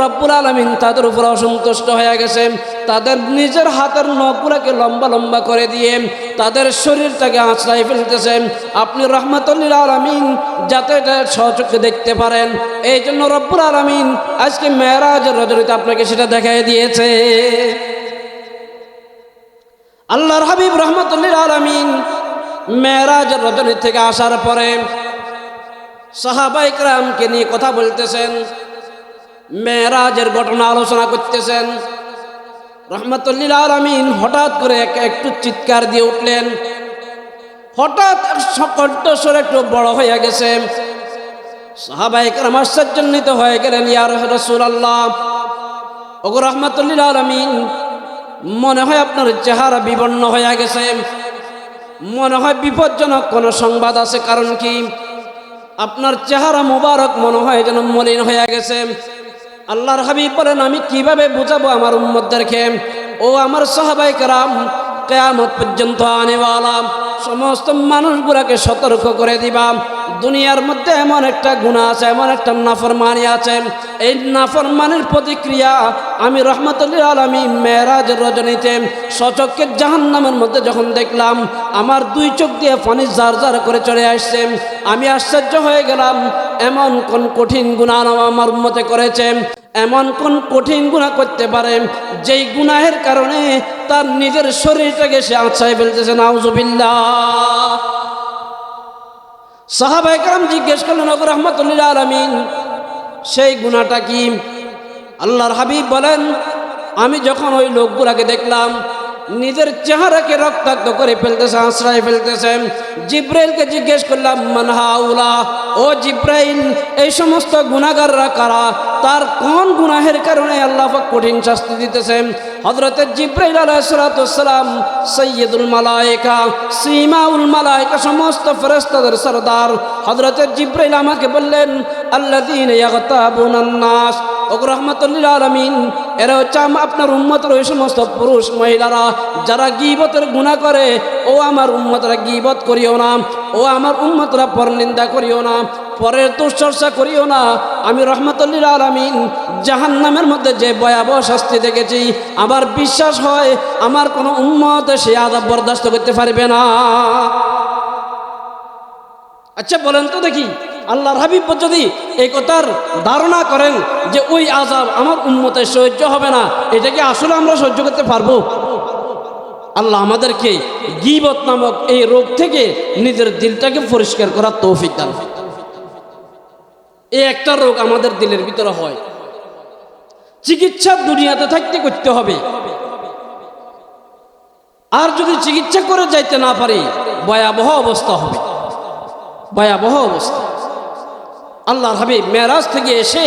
রব্বুল আলামিন তাদের উপর অসন্তুষ্ট হয়ে গেছে। তাদের নিজের হাতের নখগুলোকে লম্বা লম্বা করে দিয়ে তাদের শরীরটাকে আঁচড়াই ফেলতেছেন। আপনি রাহমাতুল লিল আলামিন যাতে এটা সচক্ষে দেখতে পারেন, এই জন্য রব্বুল আলামিন আজকে মেরাজের রজনীতে আপনাকে সেটা দেখাই দিয়েছে। আল্লাহর হাবিব রাহমাতুল লিল আলামিন মেরাজের রজনী থেকে আসার পরে সাহাবায়ে কেরামকে নিয়ে কথা বলতেছেন, মেরাজের ঘটনা আলোচনা করতেছেন। রাহমাতুল লিল আলামিন হঠাৎ করে একটু চিৎকার দিয়ে উঠলেন। হঠাৎ কণ্ঠস্বর একটু বড় হয়ে গেছে। সাহাবায়ে কেরাম আশ্চর্যান্বিত হয়ে গেলেন, ইয়া রাসূলুল্লাহ, ওগো রাহমাতুল লিল আলামিন, মনে হয় আপনার চেহারা বিবর্ণ হয়ে গেছে, মনে হয় বিপজ্জনক কোনো সংবাদ আছে। কারণ কি? আপনার চেহারা মুবারক মনে হয় যেন মলিন হয়ে গেছে। আল্লাহর হাবিব বলেন, আমি কিভাবে বুঝাবো আমার উম্মতদেরকে, ও আমার সাহাবায়ে কেরাম, কিয়ামত পর্যন্ত আনেওয়ালা সমস্ত মানুষগুলোকে সতর্ক করে দিবা, দুনিয়ার মধ্যে এমন একটা গুনাহ আছে, এমন একটা নাফরমানি আছে, এই নাফরমানির প্রতিক্রিয়া আমি রাহমাতুল লিল আলামিন মেরাজের রজনীতে সচক্ষে জাহান্নামের মধ্যে যখন দেখলাম, আমার দুই চোখ দিয়ে পানি জার জার করে চলে আসছে। আমি আশ্চর্য হয়ে গেলাম, এমন কোন কঠিন গুনাহ আমার উম্মতে করেছে, এমন কোন কঠিন গুনাহ করতে পারে যেই গুনাহের কারণে তার নিজের শরীরটাকে সে আঁচড়াই ফেলতেছে। নাউজুবিল্লাহ। সাহাবায়ে কেরাম জিজ্ঞেস করলেন, ওগো রাহমাতুল লিল আলামিন, সেই গুনাহটা কি? আল্লাহর হাবিব বলেন, আমি যখন ওই লোকগুলাকে দেখলাম নিজের চেহারাকে রক্তাক্ত করে ফেলতেছে, আশ্রয় ফেলতেছে, জিব্রাইলকে জিজ্ঞেস করলাম, মান হাউলা, ও জিব্রাইল, এই সমস্ত গুনাহগাররা কারা, তার কোন গুনাহের কারণে আল্লাহ পাক কঠিন শাস্তি দিতেছেন? হযরত জিব্রাইল আলাইহিস সালাম সাইয়্যিদুল মালায়েকা, সিমাউল মালায়েকা, সমস্ত ফেরেশতাদের সরদার হযরত জিব্রাইল আমাকে বললেন, আল্লাযীনা ইয়াগতাবুনান নাস। ওগো রাহমাতুল লিল আলামিন, এরা হচ্ছে আপনার উম্মতের ওই সমস্ত পুরুষ মহিলারা যারা গীবতের গুনাহ করে। ও আমার উম্মতরা গীবত করিও না, ও আমার উম্মতরা পরনিন্দা করিও না, পরের দুশ্চর্চা করিও না। আমি রহমতুল লিল আলামিন জাহান্নামের মধ্যে যে ভয়াবহ শাস্তি দেখেছি, আমার বিশ্বাস হয় আমার কোনো উম্মত সেই আযাব বরদাস্ত করতে পারবে না। আচ্ছা বলেন তো দেখি, আল্লাহর হাবিব যদি এই কথার ধারণা করেন যে ওই আযাব আমার উম্মতের সহ্য হবে না, এটা কি আসলে আমরা সহ্য করতে পারবো? আল্লাহ আমাদেরকে গীবত নামক এই রোগ থেকে নিজের দিলটাকে পরিষ্কার করার তৌফিক দান। এই একটা রোগ আমাদের দিলের ভিতরে হয়, চিকিৎসা দুনিয়াতে থাকতে করতে হবে। আর যদি চিকিৎসা করে যাইতে না পারি, ভয়াবহ অবস্থা হবে, ভয়াবহ অবস্থা। আল্লাহর হাবিব মেরাজ থেকে এসে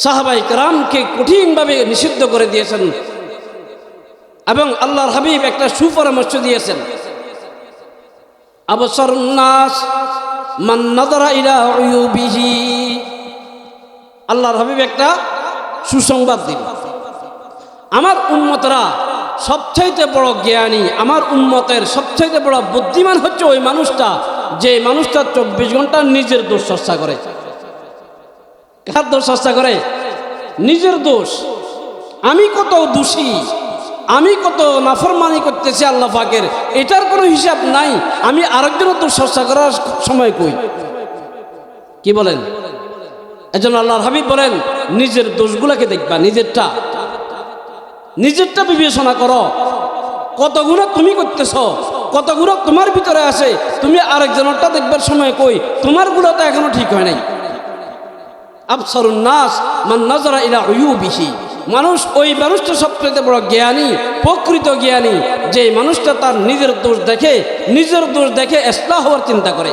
সাহাবায়ে কেরামকে কঠিনভাবে নিষিদ্ধ করে দিয়েছেন এবং আল্লাহর হাবিব একটা সুপরামর্শ দিয়েছেন, আবসারুন নাস মান নাযারা ইলা উয়ুবিহি। আল্লাহর হাবিব একটা সুসংবাদ দিন, আমার উম্মতরা সবচাইতে বড় জ্ঞানী, আমার উম্মতের সবচাইতে বড় বুদ্ধিমান হচ্ছে ওই মানুষটা যে মানুষটা 24 ঘন্টা নিজের দোষ চর্চা করে। কার দোষ চর্চা করে? নিজের দোষ। আমি কত দোষী, আমি কত নাফরমানি করতেছি আল্লাহ পাকের, এটার কোনো হিসাব নাই। আমি আরেকজনের দোষ চর্চা করার সময় কই? কি বলেন? এজন্য আল্লাহর হাবিব বলেন নিজের দোষগুলোকে দেখবা, নিজেরটা বিবেচনা করো। কত গুনাহ তুমি করতেছ, কত গুনাহ তোমার ভিতরে আছে, তুমি আরেকজনেরটা দেখবার সময় কই তোমার গুলো তো এখনো ঠিক হয় নাই। আবসারুন নাস মান নাযারা ইলা উয়ুবিহি। মানুষ ওই মানুষটা সবচেয়ে বড় জ্ঞানী, প্রকৃত জ্ঞানী, যে মানুষটা তার নিজের দোষ দেখে ইসলাহ হওয়ার চিন্তা করে।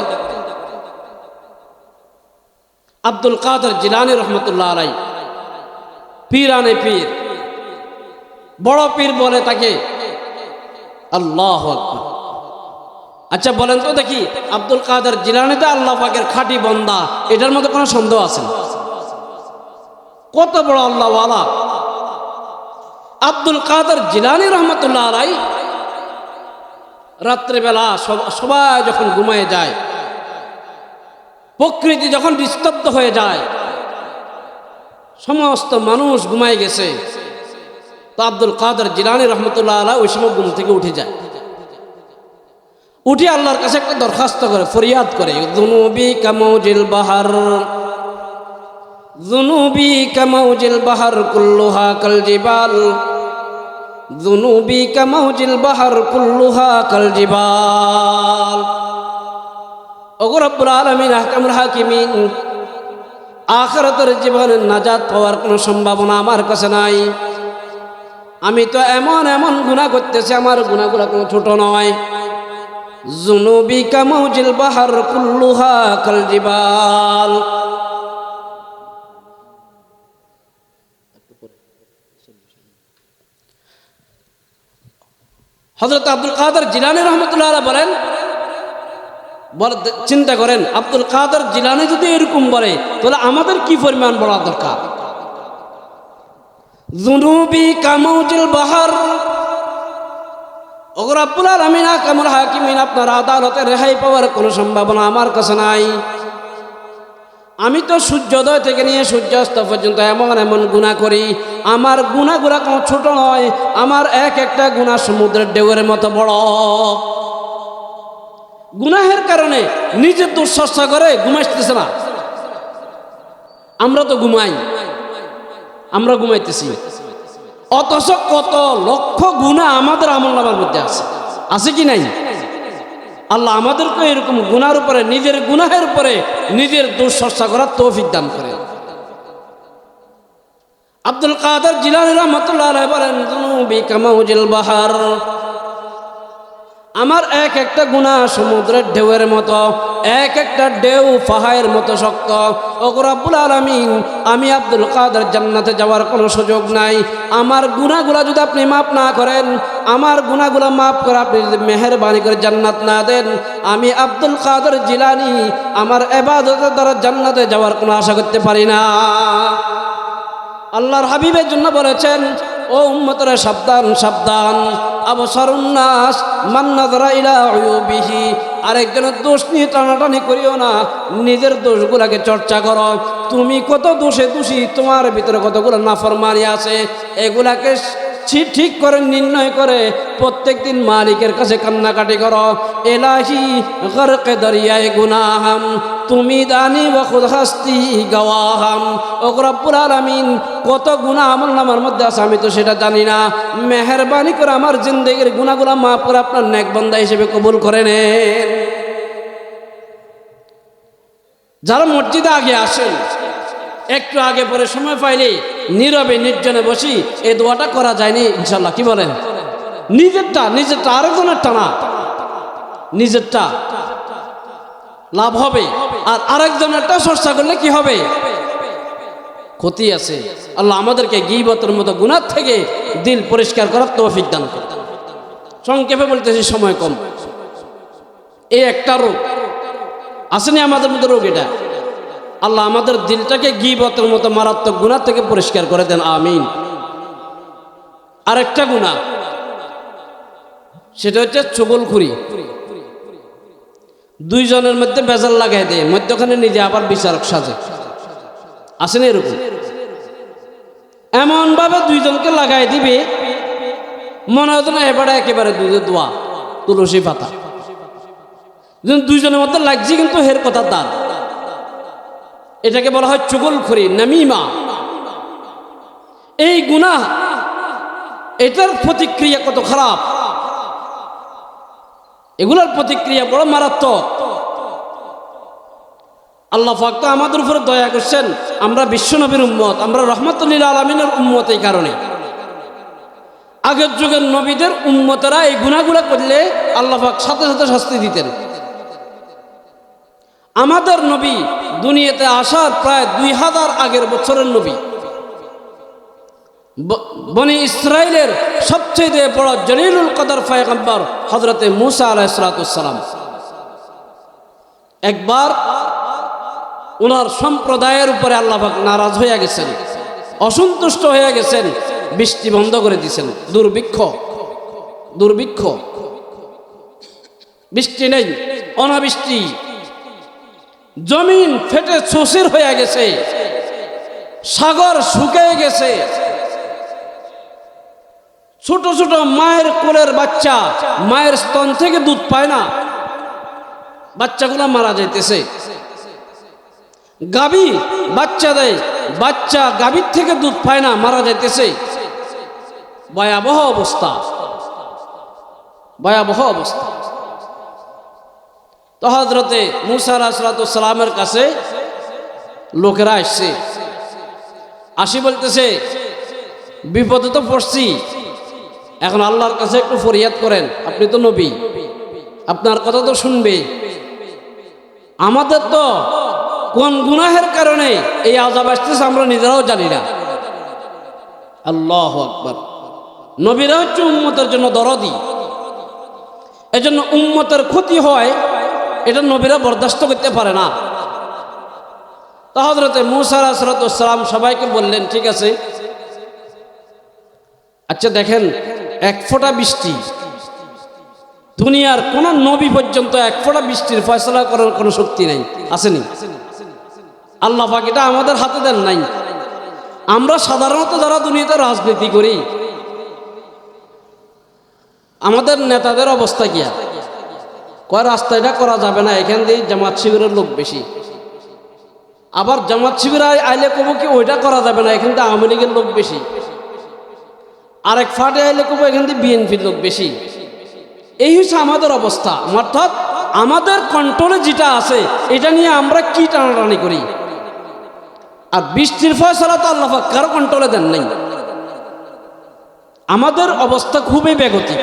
আব্দুল কাদের জিলানী রহমতুল্লাহ আলাইহি, পীরানে পীর, বড় পীর বলে তাকে। আল্লাহু আকবার। আচ্ছা বলেন তো দেখি, আব্দুল কাদের জিলানী তো আল্লাহ পাকের খাঁটি বান্দা, এটার মধ্যে কোনো সন্দেহ আছে? কত বড় আল্লাহ ওয়ালা আব্দুল কাদের জিলানী রহমতুল্লাহ আলাইহি। রাত্রেবেলা সবাই যখন ঘুমায় যায়, প্রকৃতি যখন নিস্তব্ধ হয়ে যায়, সমস্ত মানুষ ঘুমায় গেছে, তো আব্দুল কাদের জিলানী রহমতুল্লাহ আলাইহি ওই সময় ঘুম থেকে উঠে যায়। উঠে আল্লাহর কাছে একটা দরখাস্ত করে, ফরিয়াদ করে, যুনুবি কামাউজিল বাহার, যুনুবি কামাউজিল বাহার কুল্লুহা কাল জিবাল, যুনুবি কামাউজিল বাহার কুল্লুহা কাল জিবাল। ওগো রব্বুল আলামিন, আহকামুল হাকিমিন, আখিরাতের জীবনে নাজাত পাওয়ার কোনো সম্ভাবনা আমার কাছে নাই। আমি তো এমন এমন গুনাহ করতেছি, আমার গুনাহগুলো কোনো ছোট নয়। যুনুবি কামাউজিল বাহার কুল্লুহা কাল জিবাল। হযরত আব্দুল কাদের জিলানী রহমতুল্লাহ আলাইহি বলেন, চিন্তা করেন আব্দুল কাদের জিলানী যদি এরকম বলে তাহলে আমাদের কি পরিমাণ বলা দরকার। যুনুবি কামাউজিল বাহার। ওগো রব্বুল আলামিন, আহকামুল হাকিমিন, আপনার আদালতে রেহাই পাওয়ার কোনো সম্ভাবনা আমার কাছে নাই। আমি তো সূর্যোদয় থেকে নিয়ে সূর্যাস্ত পর্যন্ত এমন এমন গুনাহ করি, আমার গুনাহগুলো কোনো ছোট নয়, আমার এক একটা গুনাহ সমুদ্রের ঢেউয়ের মতো বড়। গুনাহের কারণে নিজের দোষ চর্চা করে ঘুমাইতেছে না। আমরা তো আমরা ঘুমাইতেছি, অথচ কত লক্ষ গুনাহ আমাদের আমলনামার মধ্যে আছে কি নাই? আল্লাহ আমাদেরকে এরকম গুনার উপরে, নিজের গুনাহের উপরে নিজের দোষ চর্চা করার তৌফিক দান করে। আব্দুল কাদের জিলানী রাহমাতুল্লাহ আলাইহি বলেন, যুনুবি কামাউজিল বাহার। আমার এক একটা গুনাহ সমুদ্রের ঢেউয়ের মতো, এক একটা ঢেউ পাহাড়ের মতো শক্ত। ওগো রব্বুল আলামিন, আমি আব্দুল কাদের জান্নাতে যাওয়ার কোনো সুযোগ নাই। আমার গুনাহগুলো যদি আপনি মাফ না করেন, আমার গুনাহগুলো মাফ করে আপনি যদি মেহেরবানি করে জান্নাত না দেন, আমি আব্দুল কাদের জিলানী আমার ইবাদতের দ্বারা জান্নাতে যাওয়ার কোনো আশা করতে পারি না। আল্লাহর হাবিবের জন্য বলেছেন, ও উম্মতরা সাবধান সাবধান, আবসারুন নাস মান নাযারা ইলা উয়ুবিহি, আরেকজনের দোষ নিয়ে টানাটানি করিও না, নিজের দোষগুলোকে চর্চা করো। তুমি কত দোষে দোষী, তোমার ভিতরে কতগুলো নাফরমানি আছে, এগুলাকে ঠিক করে নির্ণয় করে প্রত্যেক দিন মালিকের কাছে কান্নাকাটি করো। এলাহি গরকে দরিয়ায় গুনাহাম তুমি দানি ওয়া খুদ হাস্তি গওয়াহাম, ও রব্বুল আলামিন কত গুনাহ আমল নামার মধ্যে আছে আমি তো সেটা জানি না, মেহেরবানি করে আমার জিন্দেগির গুনাহগুলো মাফ করে আপনার নেক বান্দা হিসেবে কবুল করে নেন। যারা মসজিদে আগে আসেন, একটু আগে পরে সময় পাইলে নীরবে নির্জনে বসি এই দোয়াটা করা যায়নি ইনশাল্লাহ, কি বলেন? নিজেরটা আরেকজনেরটা না, নিজেরটা লাভ হবে, আর আরেকজনেরটা চর্চা করলে কি হবে? ক্ষতি আছে। আল্লাহ আমাদেরকে গীবতের মতো গুনাহ থেকে দিল পরিষ্কার করার তৌফিক দান করুন। সংক্ষেপে বলতেছি, সময় কম। এই একটা রোগ আসেনি আমাদের মধ্যে, রোগ এটা। আল্লাহ আমাদের দিলটাকে গীবতের মতো মারাত্মক গুনাহ থেকে পরিষ্কার করে দেন, আমিন। আরেকটা গুনাহ, সেটা হচ্ছে চুগলখুরি। দুইজনের মধ্যে বেজাল লাগাই দেয়, মধ্যখানে নিজে আবার বিচারক সাজে। আসেনি এরকম? এমন ভাবে দুইজনকে লাগাই দিবে মনে হতো না এবারে একেবারে দুধের দোয়া, তুলসী পাতা। দুইজনের মধ্যে লাগছে কিন্তু হের কথা তার। এটাকে বলা হয় চুগলখুরি, নামিমা। এই গুনাহ, এটার প্রতিক্রিয়া কত খারাপ, এগুলোর প্রতিক্রিয়া বড় মারাত্মক। আল্লাহ পাক তো আমাদের উপরে দয়া করছেন, আমরা বিশ্বনবীর উম্মত, আমরা রহমাতুল লিল আলামিনের উম্মত। এই কারণে আগের যুগের নবীদের উম্মতেরা এই গুনাহগুলো করলে আল্লাহ পাক সাথে সাথে শাস্তি দিতেন। আমাদের নবী দুনিয়াতে আসার প্রায় 2000 আগের বছরের নবী, বনি ইসরাইলের সবচেয়ে বড় জলিলুল কদর পয়গম্বর হযরতে মূসা আলাইহিস সালাম একবার ওনার সম্প্রদায়ের উপরে আল্লাহ পাক নারাজ হয়ে গেছেন, অসন্তুষ্ট হয়ে গেছেন, বৃষ্টি বন্ধ করে দিয়েছেন। দুর্ভিক্ষ, বৃষ্টি নেই, অনাবৃষ্টি, জমিন ফেটে চৌচির হয়ে গেছে, সাগর শুকিয়ে গেছে, ছোট ছোট মায়ের কোলের বাচ্চা মায়ের স্তন থেকে দুধ পায় না, বাচ্চাগুলো মারা যাইতেছে। গাভী বাচ্চা দেয়, বাচ্চা গাভীর থেকে দুধ পায় না, মারা যাইতেছে। ভয়াবহ অবস্থা, ভয়াবহ অবস্থা। তো হযরতে মূসা আলাইহিস সালামের কাছে লোকেরা আসছে, আসি বলতেছে বিপদে তো পড়ছি, এখন আল্লাহর কাছে একটু ফরিয়াদ করেন, আপনি তো নবী, আপনার কথা তো শুনবে। আমাদের তো কোন গুনাহের কারণে এই আযাব আসতেছে আমরা নিজেরাও জানি না। আল্লাহু আকবার। নবীরা হচ্ছে উম্মতের জন্য দরদি, এজন্য উম্মতের ক্ষতি হয় এটা নবীরা বরদাস্ত করতে পারে না। তো হযরতে মূসা আলাইহিস সালাম সবাইকে বললেন, ঠিক আছে, আচ্ছা দেখেন, এক ফোঁটা বৃষ্টি, দুনিয়ার কোন নবী পর্যন্ত এক ফোঁটা বৃষ্টির ফয়সালা করার কোনো শক্তি নেই, আসেনি? আল্লাহ পাক এটা আমাদের হাতে দেন নাই। আমরা সাধারণত যারা দুনিয়াতে রাজনীতি করি, আমাদের নেতাদের অবস্থা কি? কয় রাস্তা এটা করা যাবে না, এখান দিয়ে জামাত শিবিরের লোক বেশি। আবার জামাত শিবির আইলে কব কি ওইটা করা যাবে না, এখান থেকে আওয়ামী লীগের লোক বেশি। আরেক ফাটে আইলে কব এখান থেকে বিএনপির লোক বেশি। এই হচ্ছে আমাদের অবস্থা। অর্থাৎ আমাদের কন্ট্রোলে যেটা আছে এটা নিয়ে আমরা কি টানাটানি করি। আর বৃষ্টির ফয়সালা তো আল্লাহ পাক কারো কন্ট্রোলে দেন নাই। আমাদের অবস্থা খুবই বেগতিক।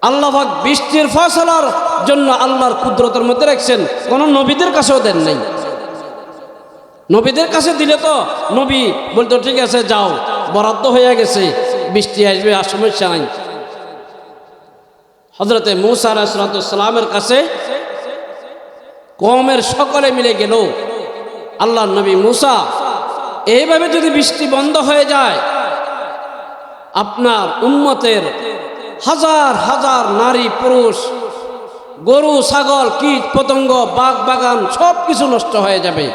আল্লাহ পাক বৃষ্টির ফয়সালার জন্য আল্লাহর কুদরতের মধ্যে রাখছেন, কোন নবীদের কাছেও দেন নাই। নবীদের কাছে দিলে তো নবী বলতো ঠিক আছে যাও, বরাদ্দ হয়ে গেছে, বৃষ্টি আসবে, আর সমস্যা নাই। হযরতে মূসা আলাইহিস সালামের কাছে কওমের সকলে মিলে গেল, আল্লাহর নবী মূসা, এইভাবে যদি বৃষ্টি বন্ধ হয়ে যায় আপনার উম্মতের হাজার হাজার নারী পুরুষ, গরু ছাগল, কীট পতঙ্গ, বাগ বাগান সব কিছু নষ্ট হয়ে যাবে।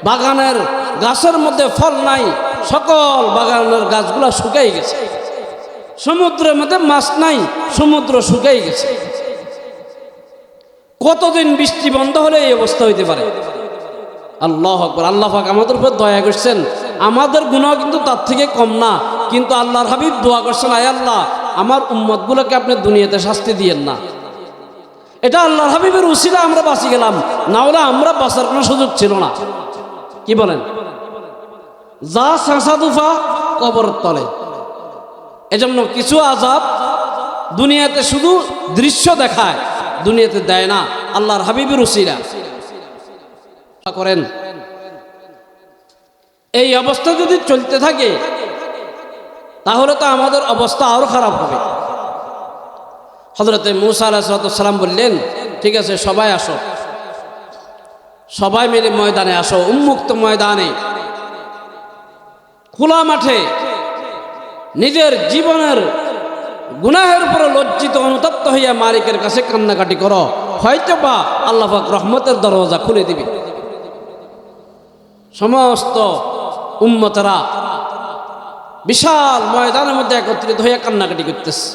বাগানের গাছের মধ্যে ফল নাই, সকল বাগানের গাছগুলো শুকাই গেছে। সমুদ্রের মধ্যে মাছ নাই, সমুদ্র শুকাই গেছে। কতদিন বৃষ্টি বন্ধ হলে এই অবস্থা হইতে পারে? আল্লাহ আকবার। আল্লাহ পাক আমাদের উপর দয়া করছেন। আমাদের গুনাহ কিন্তু তার থেকে কম না, কিন্তু আল্লাহর হাবিব দোয়া করছেন, আয় আল্লাহ আমার উম্মতগুলোকে আপনি দুনিয়াতে শাস্তি দিয়েন না। এটা আল্লাহর হাবিবের উসিলা আমরা বাঁচি গেলাম, না হলে আমরা বাঁচার কোনো সুযোগ ছিল না। কি বলেন? যা সাঁসাদুফা কবর তলে। এজন্য কিছু আযাব দুনিয়াতে শুধু দৃশ্য দেখায়, দুনিয়াতে দেয় না। আল্লাহর হাবিবের উসিলা করেন। এই অবস্থা যদি চলতে থাকে তাহলে তো আমাদের অবস্থা আরো খারাপ হবে। হযরতে মূসা আলাইহিস সালাম বললেন, ঠিক আছে সবাই আসো, সবাই মিলে ময়দানে আসো, উন্মুক্ত ময়দানে, খোলা মাঠে নিজের জীবনের গুনাহের উপর লজ্জিত অনুতপ্ত হইয়া মালিকের কাছে কান্নাকাটি করো, হয়তো বা আল্লাহ পাক রহমতের দরজা খুলে দিবে। সমস্ত উম্মতরা বিশাল ময়দানের মধ্যে একত্রিত হইয়া কান্নাকাটি করতেছে।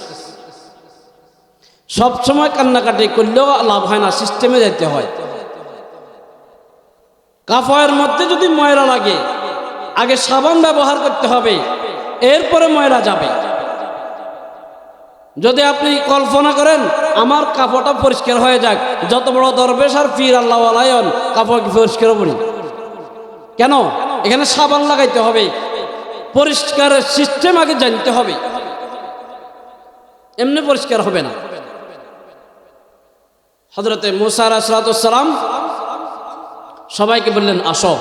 সবসময় কান্নাকাটি করলেও লাভ হয় না, সিস্টেমে যেতে হয়। কাফনের মধ্যে যদি ময়লা লাগে আগে সাবান ব্যবহার করতে হবে, এরপরে ময়লা যাবে। যদি আপনি কল্পনা করেন আমার কাপড়টা পরিষ্কার হয়ে যাক, যত বড় দরবেশ আর পীর আল্লাহ আলায়ন কাপড় কি পরিষ্কার হবনি? কেন? এখানে সাবান লাগাইতে হবে, পরিষ্কারের সিস্টেম আগে জানতে হবে, এমনি পরিষ্কার হবে না। হযরতে মূসা আলাইহিস সালাম সবাইকে বললেন, আসো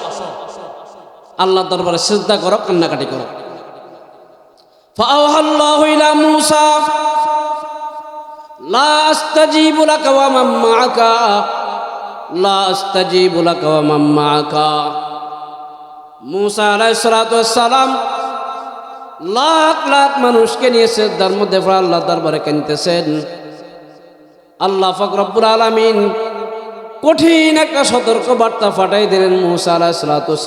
আল্লাহর দরবারে সিজদা করো, কান্নাকাটি করো। ফাআওহাল্লাহু ইলা মূসা লা আস্তাজিবু লাকা ওয়া মান মাআকা, লা আস্তাজিবু লাকা ওয়া মান মাআকা। মূসা আলাইহিস সালাম লাখ লাখ মানুষকে নিয়ে সিজদার মধ্যে পড়ে আল্লাহর দরবারে কাঁদতেছেন। আল্লাহ পাক রব্বুল আলামিন কঠিন একটা সতর্ক বার্তা পাঠাই দিলেন মূসা আলাইহিস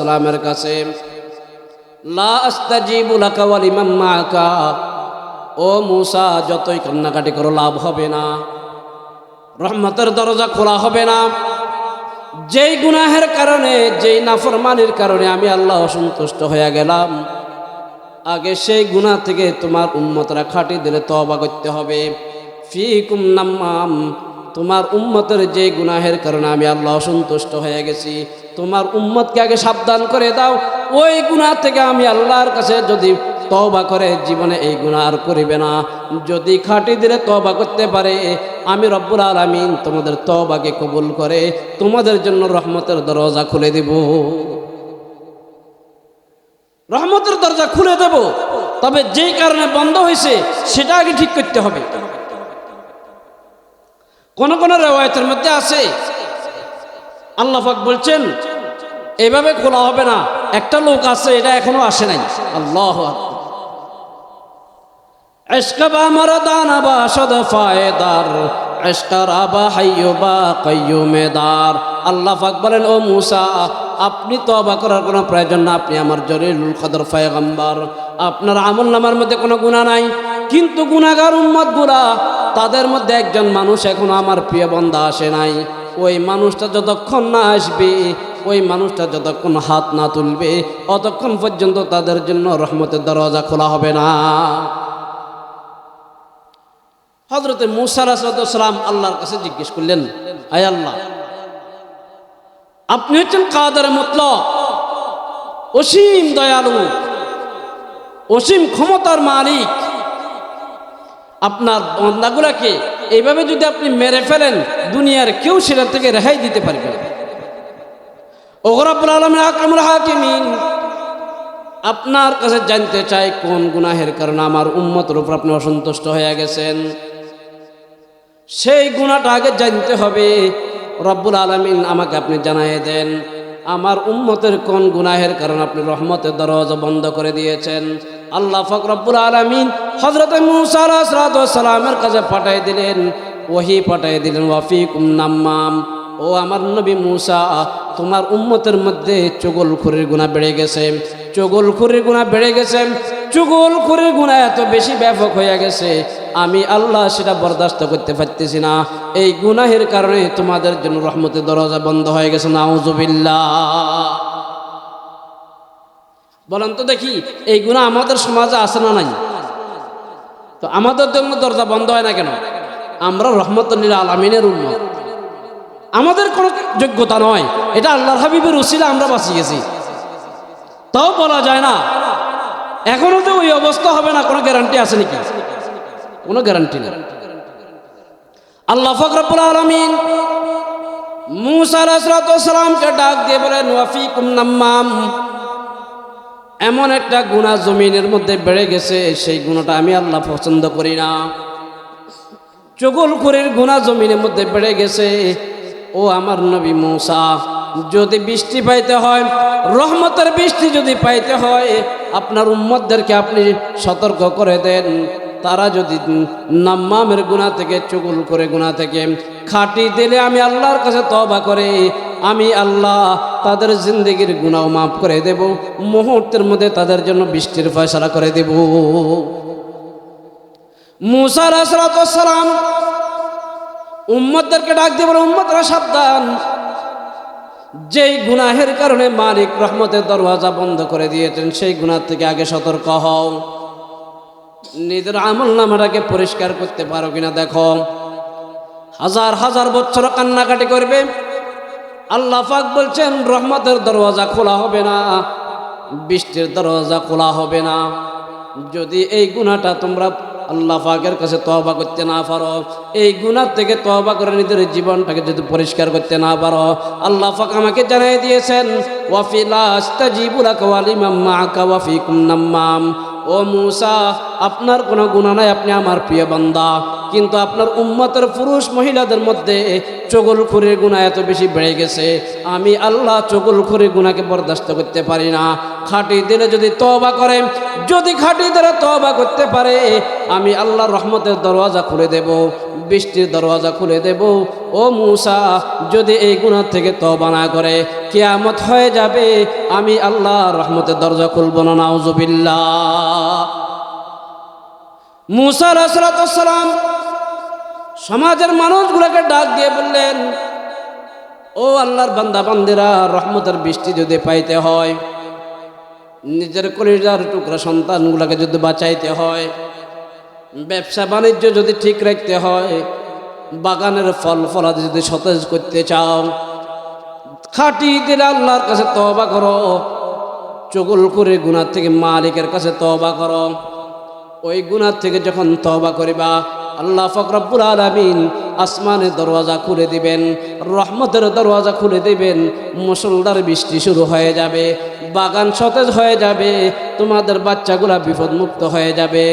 সালামের কাছে, লা আস্তাজিবু লাকা ওয়া লিমান মাআকা। ও মূসা, যতই কান্নাকাটি করো লাভ হবে না, রহমতের দরজা খোলা হবে না। যেই গুনাহের কারণে, যেই নাফরমানির কারণে আমি আল্লাহ অসন্তুষ্ট হয়ে গেলাম, আগে সেই গুনাহ থেকে তোমার উম্মতরা খাঁটি দিলে তওবা করতে হবে। ফিকুম নাম্মাম, তোমার উম্মতের যে গুনাহের কারণে আমি আল্লাহ অসন্তুষ্ট হয়ে গেছি, তোমার উম্মতকে আগে সাবধান করে দাও। ওই গুনাহ থেকে আমি আল্লাহর কাছে যদি তওবা করে জীবনে এই গুনাহ আর করিবে না, যদি খাঁটি দিলে তওবা করতে পারে, আমি রব্বুল আলামিন তোমাদের তওবাকে কবুল করে তোমাদের জন্য রহমতের দরজা খুলে দেব। রহমতের দরজা খুলে দেব, তবে যেই কারণে বন্ধ হয়েছে সেটা আগে ঠিক করতে হবে। কোন কোন রিওয়ায়াতের মধ্যে আছে আল্লাহ পাক বলছেন এভাবে খোলা হবে না। একটা লোক আছে, এটা এখনো আসে নাই। আল্লাহু আকবার। ইশক বা মারদানা বা শাদ ফায়দার, ইশক রাবা হাইয়ুবা কাইয়ুমেদার। আল্লাহ পাক বলেন, ও মূসা, আপনি তওবা করার কোনো প্রয়োজন না, আপনি আমার জলিলুল কদর পয়গম্বর, আপনার আমলনামার মধ্যে কোনো গুনাহ নাই। কিন্তু গুনাহগার উম্মতগুলা, তাদের মধ্যে একজন মানুষ এখনো আমার প্রিয় বান্দা আসে নাই। ওই মানুষটা যতক্ষণ না আসবে, ওই মানুষটা যতক্ষণ হাত না তুলবে, অতক্ষণ পর্যন্ত তাদের জন্য রহমতের দরজা খোলা হবে না। হযরতে মূসা আলাইহিস সালাম আল্লাহর কাছে জিজ্ঞেস করলেন, আয় আল্লাহ, আপনি হচ্ছেন কাদের মুতলক, অসীম দয়ালু, অসীম ক্ষমতার মালিক। আপনার বান্দাগুলাকে এইভাবে যদি আপনি মেরে ফেলেন, দুনিয়ার কেউ সেটা থেকে রেহাই দিতে পারবে না। ও রব্বুল আলামিন আকরামুল হাকিমিন, আপনার কাছে জানতে চাই কোন গুনাহের কারণে আমার উম্মতের উপর আপনি অসন্তুষ্ট হয়ে গেছেন। সেই গুনাহটা আগে জানতে হবে। রব্বুল আলামিন আমাকে আপনি জানায়ে দেন, আমার উম্মতের কোন গুনাহের কারণে আপনি রহমতের দরজা বন্ধ করে দিয়েছেন। আল্লাহ পাক রব্বুল আলামিন হযরত মূসা আলাইহিস সালামের কাছে পাঠিয়ে দিলেন, ওহী পাঠিয়ে দিলেন, ওয়াফিকুম নাম্মাম, ও আমার নবী মূসা, তোমার উম্মতের মধ্যে চুগলখুরির গুনাহ বেড়ে গেছে, চুগলখুরির গুনাহ বেড়ে গেছে, চুগলখুরির গুনাহ এত বেশি ব্যাপক হয়ে গেছে, আমি আল্লাহ সেটা বরদাস্ত করতে পারতেছি না। এই গুনাহের কারণে তোমাদের জন্য রহমতের দরজা বন্ধ হয়ে গেছে। নাউজুবিল্লাহ। বলেন তো দেখি, এই গুনাহ আমাদের সমাজে আছে না নাই? তো আমাদের জন্য দরজা বন্ধ হয় না কেন? আমরা রহমতুল্লিল আলামিনের উম্মত, আমাদের কোনো যোগ্যতা নয়, এটা আল্লাহর হাবিবের উসিলা আমরা বাঁচিয়ে গেছি। তাও বলা যায় না এখনো যে ওই অবস্থা হবে না, কোনো গ্যারান্টি আছে নাকি? কোনো গ্যারান্টি নেই। আল্লাহ পাক রব্বুল আলামিন মূসা আলাইহিস সালামকে ডাক দিয়ে বলেন, ওয়াফিকুম নাম্মাম, এমন একটা গুনাহ জমিনের মধ্যে বেড়ে গেছে, সেই গুনাহটা আমি আল্লাহ পছন্দ করি না। চুগলখুরির গুনাহ জমিনের মধ্যে বেড়ে গেছে। ও আমার নবী মূসা, যদি বৃষ্টি পাইতে হয়, রহমতের বৃষ্টি যদি পাইতে হয়, আপনার উম্মতদেরকে আপনি সতর্ক করে দেন। তারা যদি নাম্মামের গুনাহ থেকে, চুগলখুরির গুনাহ থেকে খাঁটি দিলে আমি আল্লাহর কাছে তওবা করে, আমি আল্লাহ তাদের জিন্দেগির গুনাহ মাফ করে দেব, মুহূর্তের মধ্যে তাদের জন্য বৃষ্টির ফয়সালা করে দেব। মূসা আলাইহিস সালাম উম্মতদেরকে ডাক দিয়ে বলে, উম্মতরা সাবধান, যেই গুনাহের কারণে মালিক রহমতের দরওয়াজা বন্ধ করে দিয়েছেন, সেই গুনাহ থেকে আগে সতর্ক হও। নিজের আমলনামাটাকে পরিষ্কার করতে পারো কিনা দেখো। হাজার হাজার বছর কান্নাকাটি করবে, আল্লাহ পাক বলছেন রহমতের দরওয়াজা খোলা হবে না, বৃষ্টির দরওয়াজা খোলা হবে না, যদি এই গুনাহটা তোমরা আল্লাহ পাকের কাছে তওবা করতে না পারো, এই গুনাহ থেকে তওবা করে নিজের জীবনটাকে যদি পরিষ্কার করতে না পারো। আল্লাহ পাক আমাকে জানিয়ে দিয়েছেন, ওয়াফিলা আস্তাজিবু লাকা ওয়া লিমান মাআকা ওয়া ফিকুম নাম্মাম, ও মূসা, আপনার কোনো গুনাহ নাই, আপনি আমার প্রিয় বান্দা, কিন্তু আপনার উম্মতের পুরুষ মহিলাদের মধ্যে চুগলখুরির গুনাহ এত বেশি বেড়ে গেছে, আমি আল্লাহ চুগলখুরির গুনাহকে বরদাস্ত করতে পারি না। খাঁটি দিলে যদি তওবা করে, যদি খাঁটি দিলে তওবা করতে পারে, আমি আল্লাহর রহমতের দরওয়াজা খুলে দেব, বৃষ্টির দরওয়াজা খুলে দেব। ও মূসা, যদি এই গুনাহ থেকে তওবা না করে, কিয়ামত হয়ে যাবে, আমি আল্লাহর রহমতের দরজা খুলব না। নাউজুবিল্লাহ। মূসা আলাইহিস সালাম সমাজের মানুষগুলোকে ডাক দিয়ে বললেন, ও আল্লাহর বান্দা বান্দিরা, রহমতের বৃষ্টি যদি পাইতে হয়, নিজের কলিজার টুকরা সন্তানগুলোকে যদি বাঁচাইতে হয়, ব্যবসা বাণিজ্য যদি ঠিক রাখতে হয়, বাগানের ফল ফলাদি যদি সতেজ করতে চাও, খাঁটি দিলে আল্লাহর কাছে তওবা করো, চুগলখুরির গুনাহ থেকে মালিকের কাছে তওবা করো। ওই গুনাহ থেকে যখন তওবা করিবা, আল্লাহ পাক রব্বুল আলামিন আসমানের দরওয়াজা খুলে দিবেন, রহমতের দরওয়াজা খুলে দিবেন, মুষলধারে বৃষ্টি শুরু হয়ে যাবে, বাগান সতেজ হয়ে যাবে, তোমাদের বাচ্চাগুলা বিপদমুক্ত হয়ে যাবে,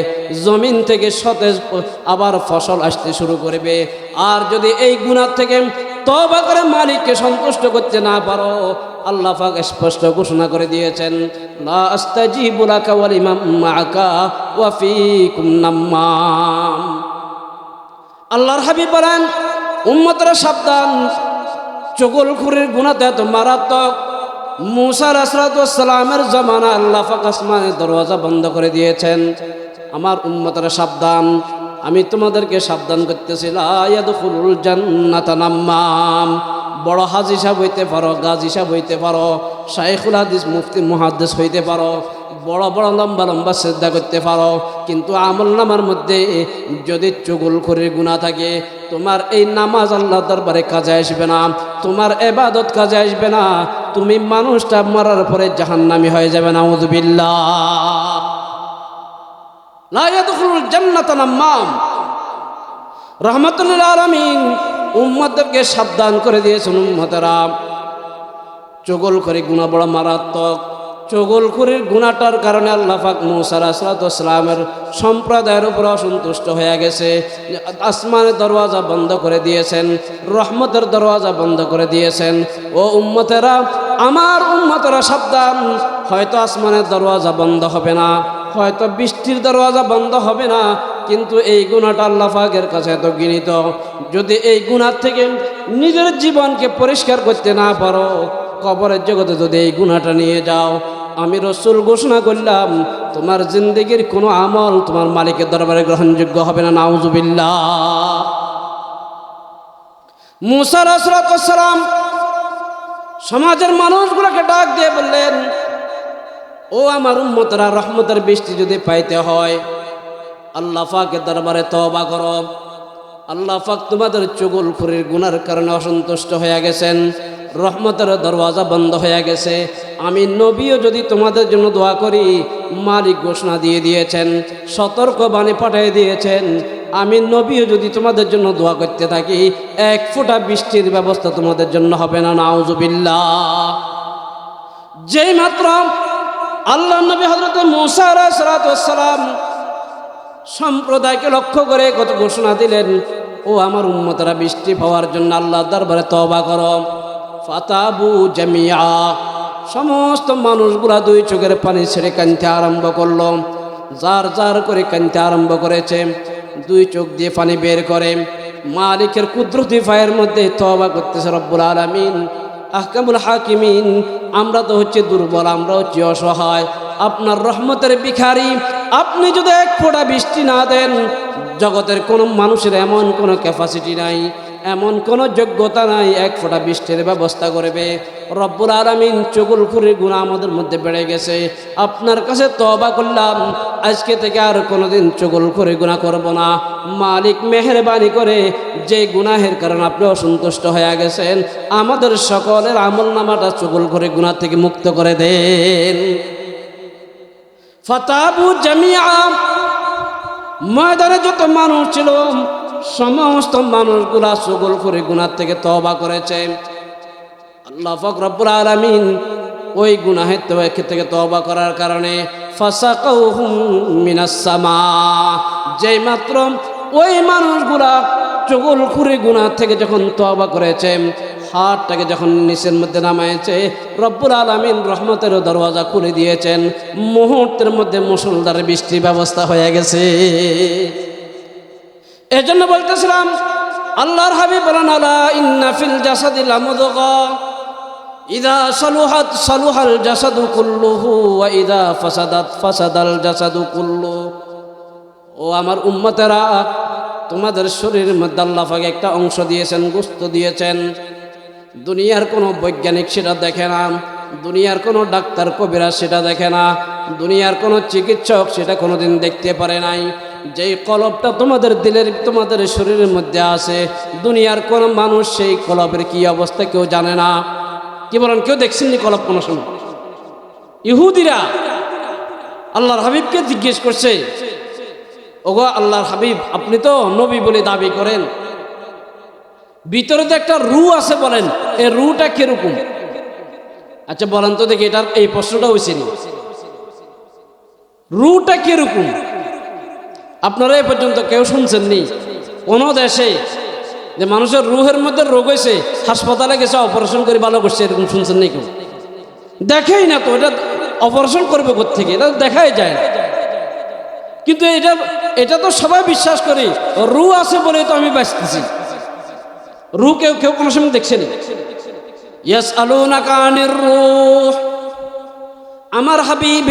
জমিন থেকে সতেজ আবার ফসল আসতে শুরু করবে। আর যদি এই গুনাহ থেকে তওবা করে মালিককে সন্তুষ্ট করতে না পারো, আল্লাহ পাক স্পষ্ট ঘোষণা করে দিয়েছেন, লা আস্তাজিবু লাকা ওয়া লিমান মাআকা ওয়া ফীকুম নাম্মাম। আল্লাহর হাবিব বলেন, উম্মতরা সাবধান, চুগলখুরির গুনাহ এত মারাত্মক। মূসা আলাইহিস সালামের জামানা আল্লাহ পাক আসমানের দরওয়াজা বন্ধ করে দিয়েছেন। আমার উম্মতরা সাবধান, আমি তোমাদেরকে সাবধান করতেছি, লা ইয়াদখুলুল জান্নাতা নাম্মাম। বড় হাজি সাহেব হইতে পারো, গাজী সাহেব হইতে পারো, শাইখুল হাদিস মুফতি মুহাদ্দিস হইতে পারো, বড় বড় লম্বা লম্বা সিজদা করতে পারো, কিন্তু আমলনামার মধ্যে যদি চুগলখুরির গুনাহ থাকে, তোমার এই নামাজ আল্লাহর দরবারে কাজে আসবে না, তোমার ইবাদত কাজে আসবে না, তুমি মানুষটা মরার পরে জাহান্নামী হয়ে যাবে। নাউযুবিল্লাহ। লা ইয়াদখুলুল জান্নাতা নাম্মাম। রাহমাতুল লিল আলামিন উম্মতদেরকে সাবধান করে দিয়েছেন, উম্মতেরা, চুগলখুরির গুনাহ বড় মারাত্মক। চুগলখুরির গুনাহটার কারণে আল্লাহ পাক মূসা আলাইহিস সালামের সম্প্রদায়ের উপর অসন্তুষ্ট হয়ে গেছে, আসমানের দরওয়াজা বন্ধ করে দিয়েছেন, রহমতের দরওয়াজা বন্ধ করে দিয়েছেন। ও উম্মতেরা, আমার উম্মতেরা সাবধান, হয়তো আসমানের দরওয়াজা বন্ধ হবে না, হয়তো বৃষ্টির দরওয়াজা বন্ধ হবে না, কিন্তু এই গুনাহটা আল্লাহ পাকের কাছে এত ঘৃণিত। যদি এই গুনাহ থেকে নিজের জীবনকে পরিষ্কার করতে না পারো, কবরের জগতে যদি এই গুনাহটা নিয়ে যাও, আমি রাসূল ঘোষণা করলাম তোমার জিন্দেগির কোনো আমল তোমার মালিকের দরবারে গ্রহণযোগ্য হবে না। নাউজুবিল্লাহ। মুসা আলাইহিস সালাম সমাজের মানুষগুলোকে ডাক দিয়ে বললেন, ও আমার উম্মতরা, রহমতের বৃষ্টি যদি পাইতে হয় আল্লাহ পাকের দরবারে তওবা করো। আল্লাহ পাক তোমাদের চুগলখুরির গুনার কারণে অসন্তুষ্ট হয়ে গেছেন, রহমতের দরওয়াজা বন্ধ হয়ে গেছে। আমি নবীও যদি তোমাদের জন্য দোয়া করি, মালিক ঘোষণা দিয়ে দিয়েছেন, সতর্ক বাণী পাঠিয়ে দিয়েছেন, আমি নবীও যদি তোমাদের জন্য দোয়া করতে থাকি, এক ফোঁটা বৃষ্টির ব্যবস্থা তোমাদের জন্য হবে না। নাউজুবিল্লাহ। যেই মাত্র আল্লাহ নবী হযরত মুসা আলাইহিস সালাম সম্প্রদায়কে লক্ষ্য করে কত ঘোষণা দিলেন, ও আমার উম্মতরা, বৃষ্টি পাওয়ার জন্য আল্লাহর দরবারে তওবা করো। ফাতাবু জামিয়া, সমস্ত মানুষগুলা দুই চোখের পানি ছেড়ে কাঁদতে আরম্ভ করলো। যার যার করে কাঁদতে আরম্ভ করেছে, দুই চোখ দিয়ে পানি বের করে মালিকের কুদরতি ফায়ের মধ্যে তওবা করতেছে রব্বুল আলামিন, আহকামুল হাকিমিন। আমরা তো হচ্ছে দুর্বল, আমরা হচ্ছে অসহায়, আপনার রহমতের ভিখারি। আপনি যদি এক ফোঁটা বৃষ্টি না দেন, জগতের কোনো মানুষের এমন কোনো ক্যাপাসিটি নাই, এমন কোনো যোগ্যতা নাই এক ফোঁটা বৃষ্টির ব্যবস্থা করবে। রব্বুল আলামিন, চুগলখুরির গুনাহ আমাদের মধ্যে বেড়ে গেছে, আপনার কাছে তওবা করলাম, আজকে থেকে আর কোনোদিন চুগলখুরির গুনাহ করব না। মালিক মেহেরবানি করে যে গুনাহের কারণে আপনি অসন্তুষ্ট হয়ে গেছেন, আমাদের সকলের আমলনামাটা চুগলখুরির গুনাহ থেকে মুক্ত করে দেন। ফাতাবু জামিয়া, ময়দানে যত মানুষ ছিল সমস্ত মানুষগুলা চুগলখুরি গুনাহ থেকে তওবা করেছে। আল্লাহ পাক রব্বুল আলামিন ওই গুনাহের থেকে তওবা করার কারণে ফাসাকাউহুম মিনাস সামা, যেই মাত্র ওই মানুষগুলা চুগলখুরি গুনাহ থেকে যখন তওবা করেছে, হাতটাকে যখন নিচের মধ্যে নামাইছে, রব্বুল আলামিন রহমতের দরওয়াজা খুলে দিয়েছেন। মুহূর্তের মধ্যে মুষলধারে বৃষ্টির ব্যবস্থা হয়ে গেছে। এজন্য বলতেছিলাম, আল্লাহর হাবিব বলেন, আলা ইন্না ফিল জাসাদি লামুদগা ইযা সালুহাত সালুহাল জাসাদু কুল্লুহু ওয়া ইযা ফাসাদাত ফাসাদাল জাসাদু কুল্লু। ও আমার উম্মতেরা, তোমাদের শরীরের মধ্যে আল্লাহ পাক একটা অংশ দিয়েছেন, গোশত দিয়েছেন। দুনিয়ার কোনো বৈজ্ঞানিক সেটা দেখে না, দুনিয়ার কোনো ডাক্তার কবিরাজ সেটা দেখে না, দুনিয়ার কোনো চিকিৎসক সেটা কোনোদিন দেখতে পারে নাই। যেই কলবটা তোমাদের দিলের, তোমাদের শরীরের মধ্যে আছে, দুনিয়ার কোনো মানুষ সেই কলবের কি অবস্থা কেউ জানে না। কি বলেন, কেউ দেখছেননি কলব কোনো সময়? ইহুদিরা আল্লাহর হাবিবকে জিজ্ঞেস করছে, ওগো আল্লাহর হাবিব, আপনি তো নবী বলে দাবি করেন, ভিতরে তো একটা রু আছে, বলেন এই রুটা কিরকম? আচ্ছা বলেন তো দেখি, এটার এই প্রশ্নটা হয়েছে না, রুটা কিরকম? আপনারা এ পর্যন্ত কেউ শুনছেননি কোনো দেশে যে মানুষের রুহের মধ্যে রোগ হয়েছে, হাসপাতালে গেছে, অপারেশন করে ভালো করছে, এরকম শুনছেন নি কেউ? দেখেই না তো, এটা অপারেশন করবে কোত্থেকে? এটা দেখাই যায় না। কিন্তু এটা তো সবাই বিশ্বাস করে, রু আছে বলে তো আমি বাঁচতেছি। রু কেউ কেউ কোনো সময় দেখছেন? ইয়াসআলুনাকা আনির রূহ, আমার হাবিব,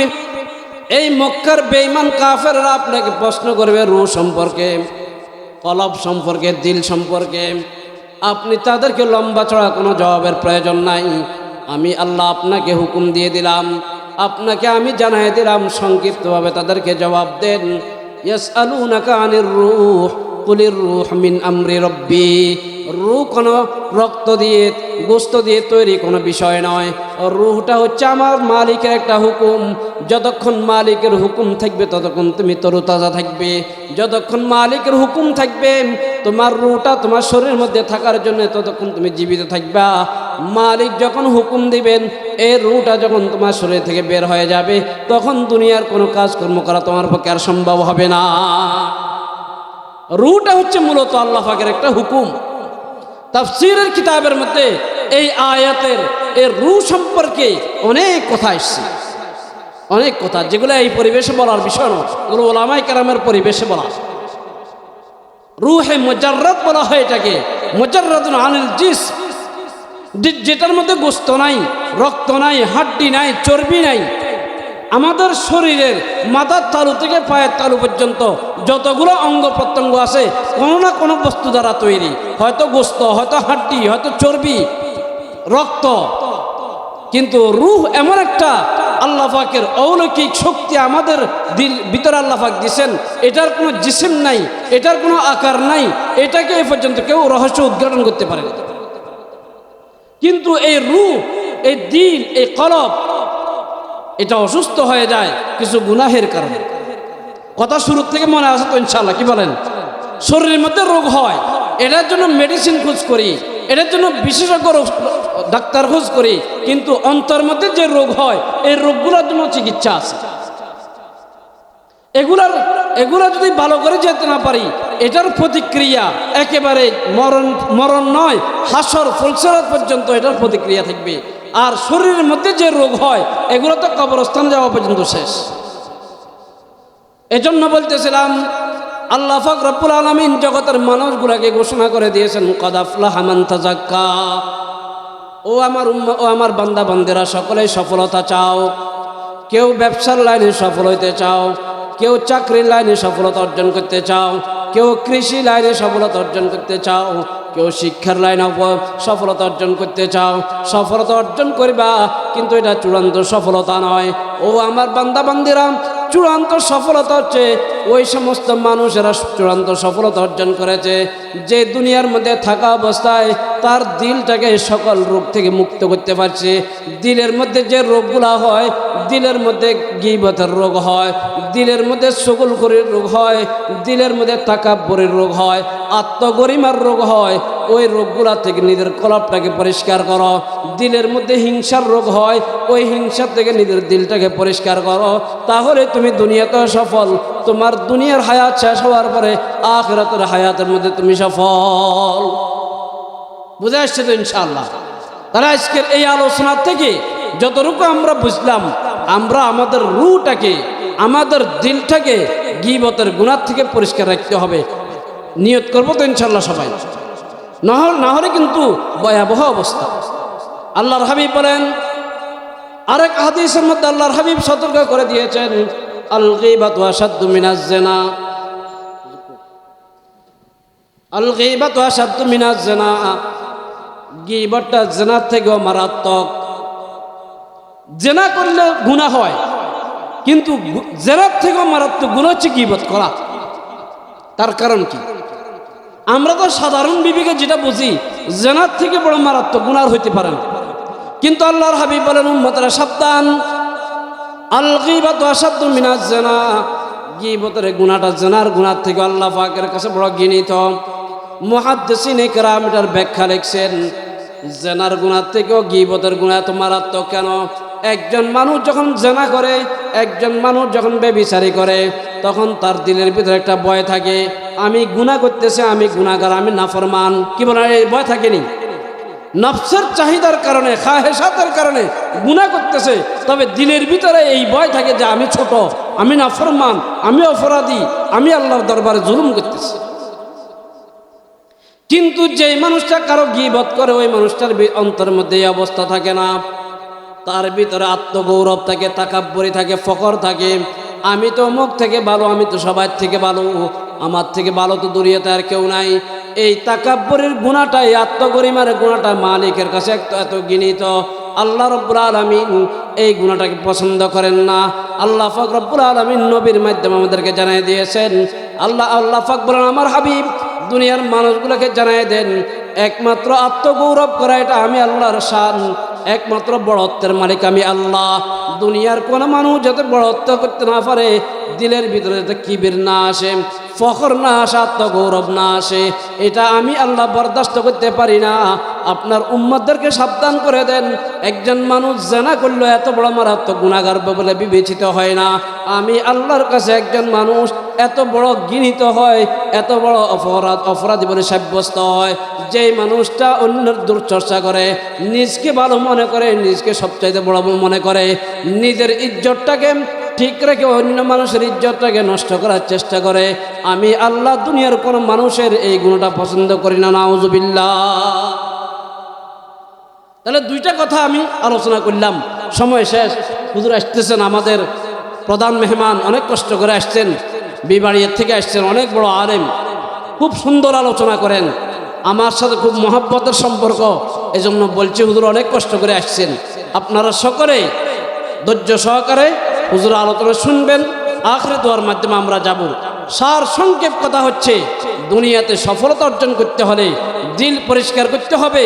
এই মক্কার বেঈমান কাফেররা আপনাকে প্রশ্ন করবে রূহ সম্পর্কে, কলব সম্পর্কে, দিল সম্পর্কে। আপনি তাদেরকে লম্বা চড়া কোনো জবাবের প্রয়োজন নাই। আমি আল্লাহ আপনাকে হুকুম দিয়ে দিলাম, আপনাকে আমি জানাই দিলাম, সংক্ষিপ্তভাবে তাদেরকে জবাব দেন। ইয়াসআলুনাকা আনির রূহ কুলির রূহ মিন আমরি রব্বি। রূহ কোনো রক্ত দিয়ে, গোস্ত দিয়ে তৈরি কোনো বিষয় নয়। রূহটা হচ্ছে আমার মালিকের একটা হুকুম। যতক্ষণ মালিকের হুকুম থাকবে ততক্ষণ তুমি তরুতাজা থাকবে। যতক্ষণ মালিকের হুকুম থাকবে তোমার রূহটা তোমার শরীরের মধ্যে থাকার জন্য, ততক্ষণ তুমি জীবিত থাকবা। মালিক যখন হুকুম দিবেন, এই রূহটা যখন তোমার শরীর থেকে বের হয়ে যাবে, তখন দুনিয়ার কোনো কাজকর্ম করা তোমার পক্ষে আর সম্ভব হবে না। রূহটা হচ্ছে মূলত আল্লাহ পাকের একটা হুকুম। তাফসীরের কিতাবের মধ্যে এই আয়াতের এই রূহ সম্পর্কে অনেক কথা এসেছে। অনেক কথা যেগুলো এই পরিবেশে বলার বিষয় নয়, এগুলো ওলামায়ে কেরামের পরিবেশে বলা। রূহে মুজাররাদ বলা হয় এটাকে, মুজাররাদুন আনিল জিসম, যেটার মধ্যে গোশত নাই, রক্ত নাই, হাড্ডি নাই, চর্বি নাই। আমাদের শরীরের মাথার তালু থেকে পায়ের তালু পর্যন্ত যতগুলো অঙ্গ প্রত্যঙ্গ আছে কোনো না কোনো বস্তু দ্বারা তৈরি, হয়তো গোশত, হয়তো হাড্ডি, হয়তো চর্বি, রক্ত। কিন্তু রূহ এমন একটা আল্লাহ পাকের অলৌকিক শক্তি আমাদের দিল ভিতরে আল্লাহ পাক দিয়েছেন, এটার কোনো জিসিম নাই, এটার কোনো আকার নাই, এটাকে এ পর্যন্ত কেউ রহস্য উদ্ঘাটন করতে পারে না। কিন্তু এই রূহ, এই দিল, এই কলব, এটা অসুস্থ হয়ে যায় কিছু গুনাহের কারণে। কথা শুরু থেকে মনে আছে তো ইনশাআল্লাহ? কি বলেন? শরীরের মধ্যে রোগ হয়, এটার জন্য মেডিসিন খোঁজ করি, এটার জন্য বিশেষজ্ঞ ডাক্তার খোঁজ করি, কিন্তু অন্তর মধ্যে যে রোগ হয় এই রোগগুলোর জন্য চিকিৎসা আছে। এগুলা যদি ভালো করে যেতে না পারি, এটার প্রতিক্রিয়া একেবারে মরণ নয়, হাসর ফুলসিরাত পর্যন্ত এটার প্রতিক্রিয়া থাকবে। আর শরীরের মধ্যে যে রোগ হয় এগুলো তো কবরস্থান যাওয়া পর্যন্ত শেষ। এজন্য বলতেছিলাম আল্লাহ পাক রব্বুল আলামিন জগতের মানুষগুলোকে ঘোষণা করে দিয়েছেন, ক্বাদ আফলাহা মান তাযাক্কা। ও আমার উম্মাহ, ও আমার বান্দা বান্দিরা, সকলেই সফলতা চাও। কেউ ব্যবসার লাইনে সফল হইতে চাও, কেউ চাকরির লাইনে সফলতা অর্জন করতে চাও, কেউ কৃষি লাইনে সফলতা অর্জন করতে চাও, কেউ শিক্ষার লাইনে সফলতা অর্জন করতে চাও। সফলতা অর্জন করবা, কিন্তু এটা চূড়ান্ত সফলতা নয়। ও আমার বান্দা বান্দিরা, চূড়ান্ত সফলতা হচ্ছে ওই সমস্ত মানুষেরা চূড়ান্ত সফলতা অর্জন করেছে যে দুনিয়ার মধ্যে থাকা অবস্থায় তার দিলটাকে সকল রোগ থেকে মুক্ত করতে পারছে। দিলের মধ্যে যে রোগগুলা হয়, দিলের মধ্যে গীবতের রোগ হয়, দিলের মধ্যে চগলখড়ির রোগ হয়, দিলের মধ্যে তাকাব্বুরের রোগ হয়, আত্মগরিমার রোগ হয়। ওই রোগগুলা থেকে নিজের কলবটাকে পরিষ্কার করো। দিলের মধ্যে হিংসার রোগ হয়, ওই হিংসার থেকে নিজের দিলটাকে পরিষ্কার করো, তাহলে তুমি দুনিয়াতে সফল। তোমার দুনিয়ার হায়াত শেষ হওয়ার পরে আখিরাতের হায়াতের মধ্যে তুমি সফল। বুঝে আসছে তো ইনশাআল্লাহ? তাহলে আজকের এই আলোচনা থেকে যতটুকু আমরা বুঝলাম, আমরা আমাদের রূহটাকে, আমাদের দিলটাকে গীবতের গুনাহ থেকে পরিষ্কার রাখতে হবে। নিয়ত করবো তো ইনশাআল্লাহ সবাই? না হলে কিন্তু ভয়াবহ অবস্থা। আল্লাহর হাবিব বলেন, আরেক হাদিসের মধ্যে আল্লাহর হাবিব সতর্ক করে দিয়েছেন, আল গীবাতু আশাদ্দু মিনাজ জিনা। আল গীবাতু আশাদ্দু মিনাজ জিনা, গীবতটা জিনার থেকেও মারাত্মক। জিনা করলে গুনাহ হয়, কিন্তু জিনার থেকেও মারাত্মক গুনাহ হচ্ছে গীবত করা। তার কারণ কি? আমরা তো সাধারণ বিবেকে যেটা বুঝি, জিনার থেকে বড় মারাত্মক গুনাহ হইতে পারে না। কিন্তু আল্লাহর হাবিব বলেন, উম্মতরা সাবধান, আল গীবাতু আশাদ্দু মিনাজ জিনা, গীবতের গুনাহটা জিনার গুনাহ থেকে আল্লাহ পাকের কাছে বড় ঘৃণিত। মুহাদ্দিসিনে কেরাম এটার ব্যাখ্যা লিখছেন, জিনার গুনাহ থেকেও গীবতের গুনাহ এত মারাত্মক কেন? একজন মানুষ যখন জিনা করে, একজন মানুষ যখন ব্যভিচারী করে, তখন তার দিলের ভিতরে একটা ভয় থাকে, আমি গুনাহ করতেছি, আমি গুনাহগার, আমি নাফরমান। কি বলে, এই ভয় থাকেনি? নফসের চাহিদার কারণে, খাহেসাতের কারণে গুনাহ করতেছে, তবে দিলের ভিতরে এই ভয় থাকে যে আমি ছোট, আমি নাফরমান, আমি অপরাধী, আমি আল্লাহর দরবারে জুলুম করতেছি। কিন্তু যে মানুষটা কারো গীবত করে, ওই মানুষটার অন্তরের মধ্যে এই অবস্থা থাকে না। তার ভিতরে আত্মগৌরব থাকে, তাকাব্বুরি থাকে, ফখর থাকে, আমি তো অমুক থেকে ভালো, আমি তো সবার থেকে ভালো, আমার থেকে ভালো তো দুনিয়াতে আর কেউ নাই। এই তাকাব্বুরের গুনাহটা, এই আত্মগরিমার গুনাহটা মালিকের কাছে এত ঘৃণিত। আল্লাহ রাব্বুল আলামিন এই গুনাহটাকে পছন্দ করেন না। আল্লাহ পাক রব্বুল আলামিন নবীর মাধ্যমে আমাদেরকে জানিয়ে দিয়েছেন। আল্লাহ পাক বলেন, আমার হাবিব দুনিয়ার মানুষগুলোকে জানিয়ে দেন, একমাত্র আত্মগৌরব করা এটা আমি আল্লাহর শান, একমাত্র বড়ত্বের মালিক আমি আল্লাহ। দুনিয়ার কোন মানুষ যাতে বড়ত্ব করতে না পারে, দিলের ভিতরে যাতে কিবির না আসে, ফখর না আসে, আত্মগৌরব না আসে, এটা আমি আল্লাহ বরদাস্ত করতে পারি না। আপনার উম্মতদেরকে সাবধান করে দেন, একজন মানুষ জানা করলো এত বড় মারাত্মক গুনাহগার বলে বিবেচিত হয় না। আমি আল্লাহর কাছে একজন মানুষ এত বড় ঘৃণিত হয়, এত বড় অপরাধী বলে সাব্যস্ত হয় যেই মানুষটা অন্যের দুর্চর্চা করে, নিজকে ভালো মনে করে, নিজকে সবচাইতে বড় মনে করে, নিজের ইজ্জতটাকে ঠিক রেখে অন্য মানুষের ইজ্জতটাকে নষ্ট করার চেষ্টা করে। আমি আল্লাহ দুনিয়ার কোনো মানুষের এই গুণটা পছন্দ করি না, নাউজুবিল্লাহ। তাহলে দুইটা কথা আমি আলোচনা করলাম, সময় শেষ। হুজুর আসতেছেন, আমাদের প্রধান মেহমান, অনেক কষ্ট করে আসছেন, বিবাড়িয়ার থেকে আসছেন, অনেক বড় আলেম, খুব সুন্দর আলোচনা করেন, আমার সাথে খুব মহব্বতের সম্পর্ক। এজন্য বলছি হুজুর অনেক কষ্ট করে আসছেন, আপনারা সকলে ধৈর্য সহকারে হুজুর আলোচনা শুনবেন। আখিরাত দোয়ার মাধ্যমে আমরা যাব। সার সংক্ষেপ কথা হচ্ছে, দুনিয়াতে সফলতা অর্জন করতে হলে দিল পরিষ্কার করতে হবে।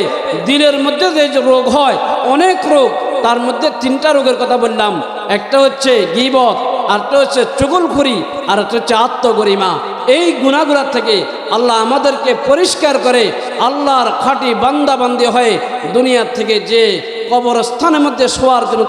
দিলের মধ্যে যে রোগ হয়, অনেক রোগ, তার মধ্যে 3টা রোগের কথা বললাম। একটা হচ্ছে গীবত, আরেকটা হচ্ছে চুগলখড়ি, আর একটা হচ্ছে আত্মগরিমা। এই গুনাহগুলো থেকে আল্লাহ আমাদেরকে পরিষ্কার করে আল্লাহর খাঁটি বান্দা বান্দি হয়ে দুনিয়া থেকে যে কবরস্থানের মধ্যে শোয়ার জন্য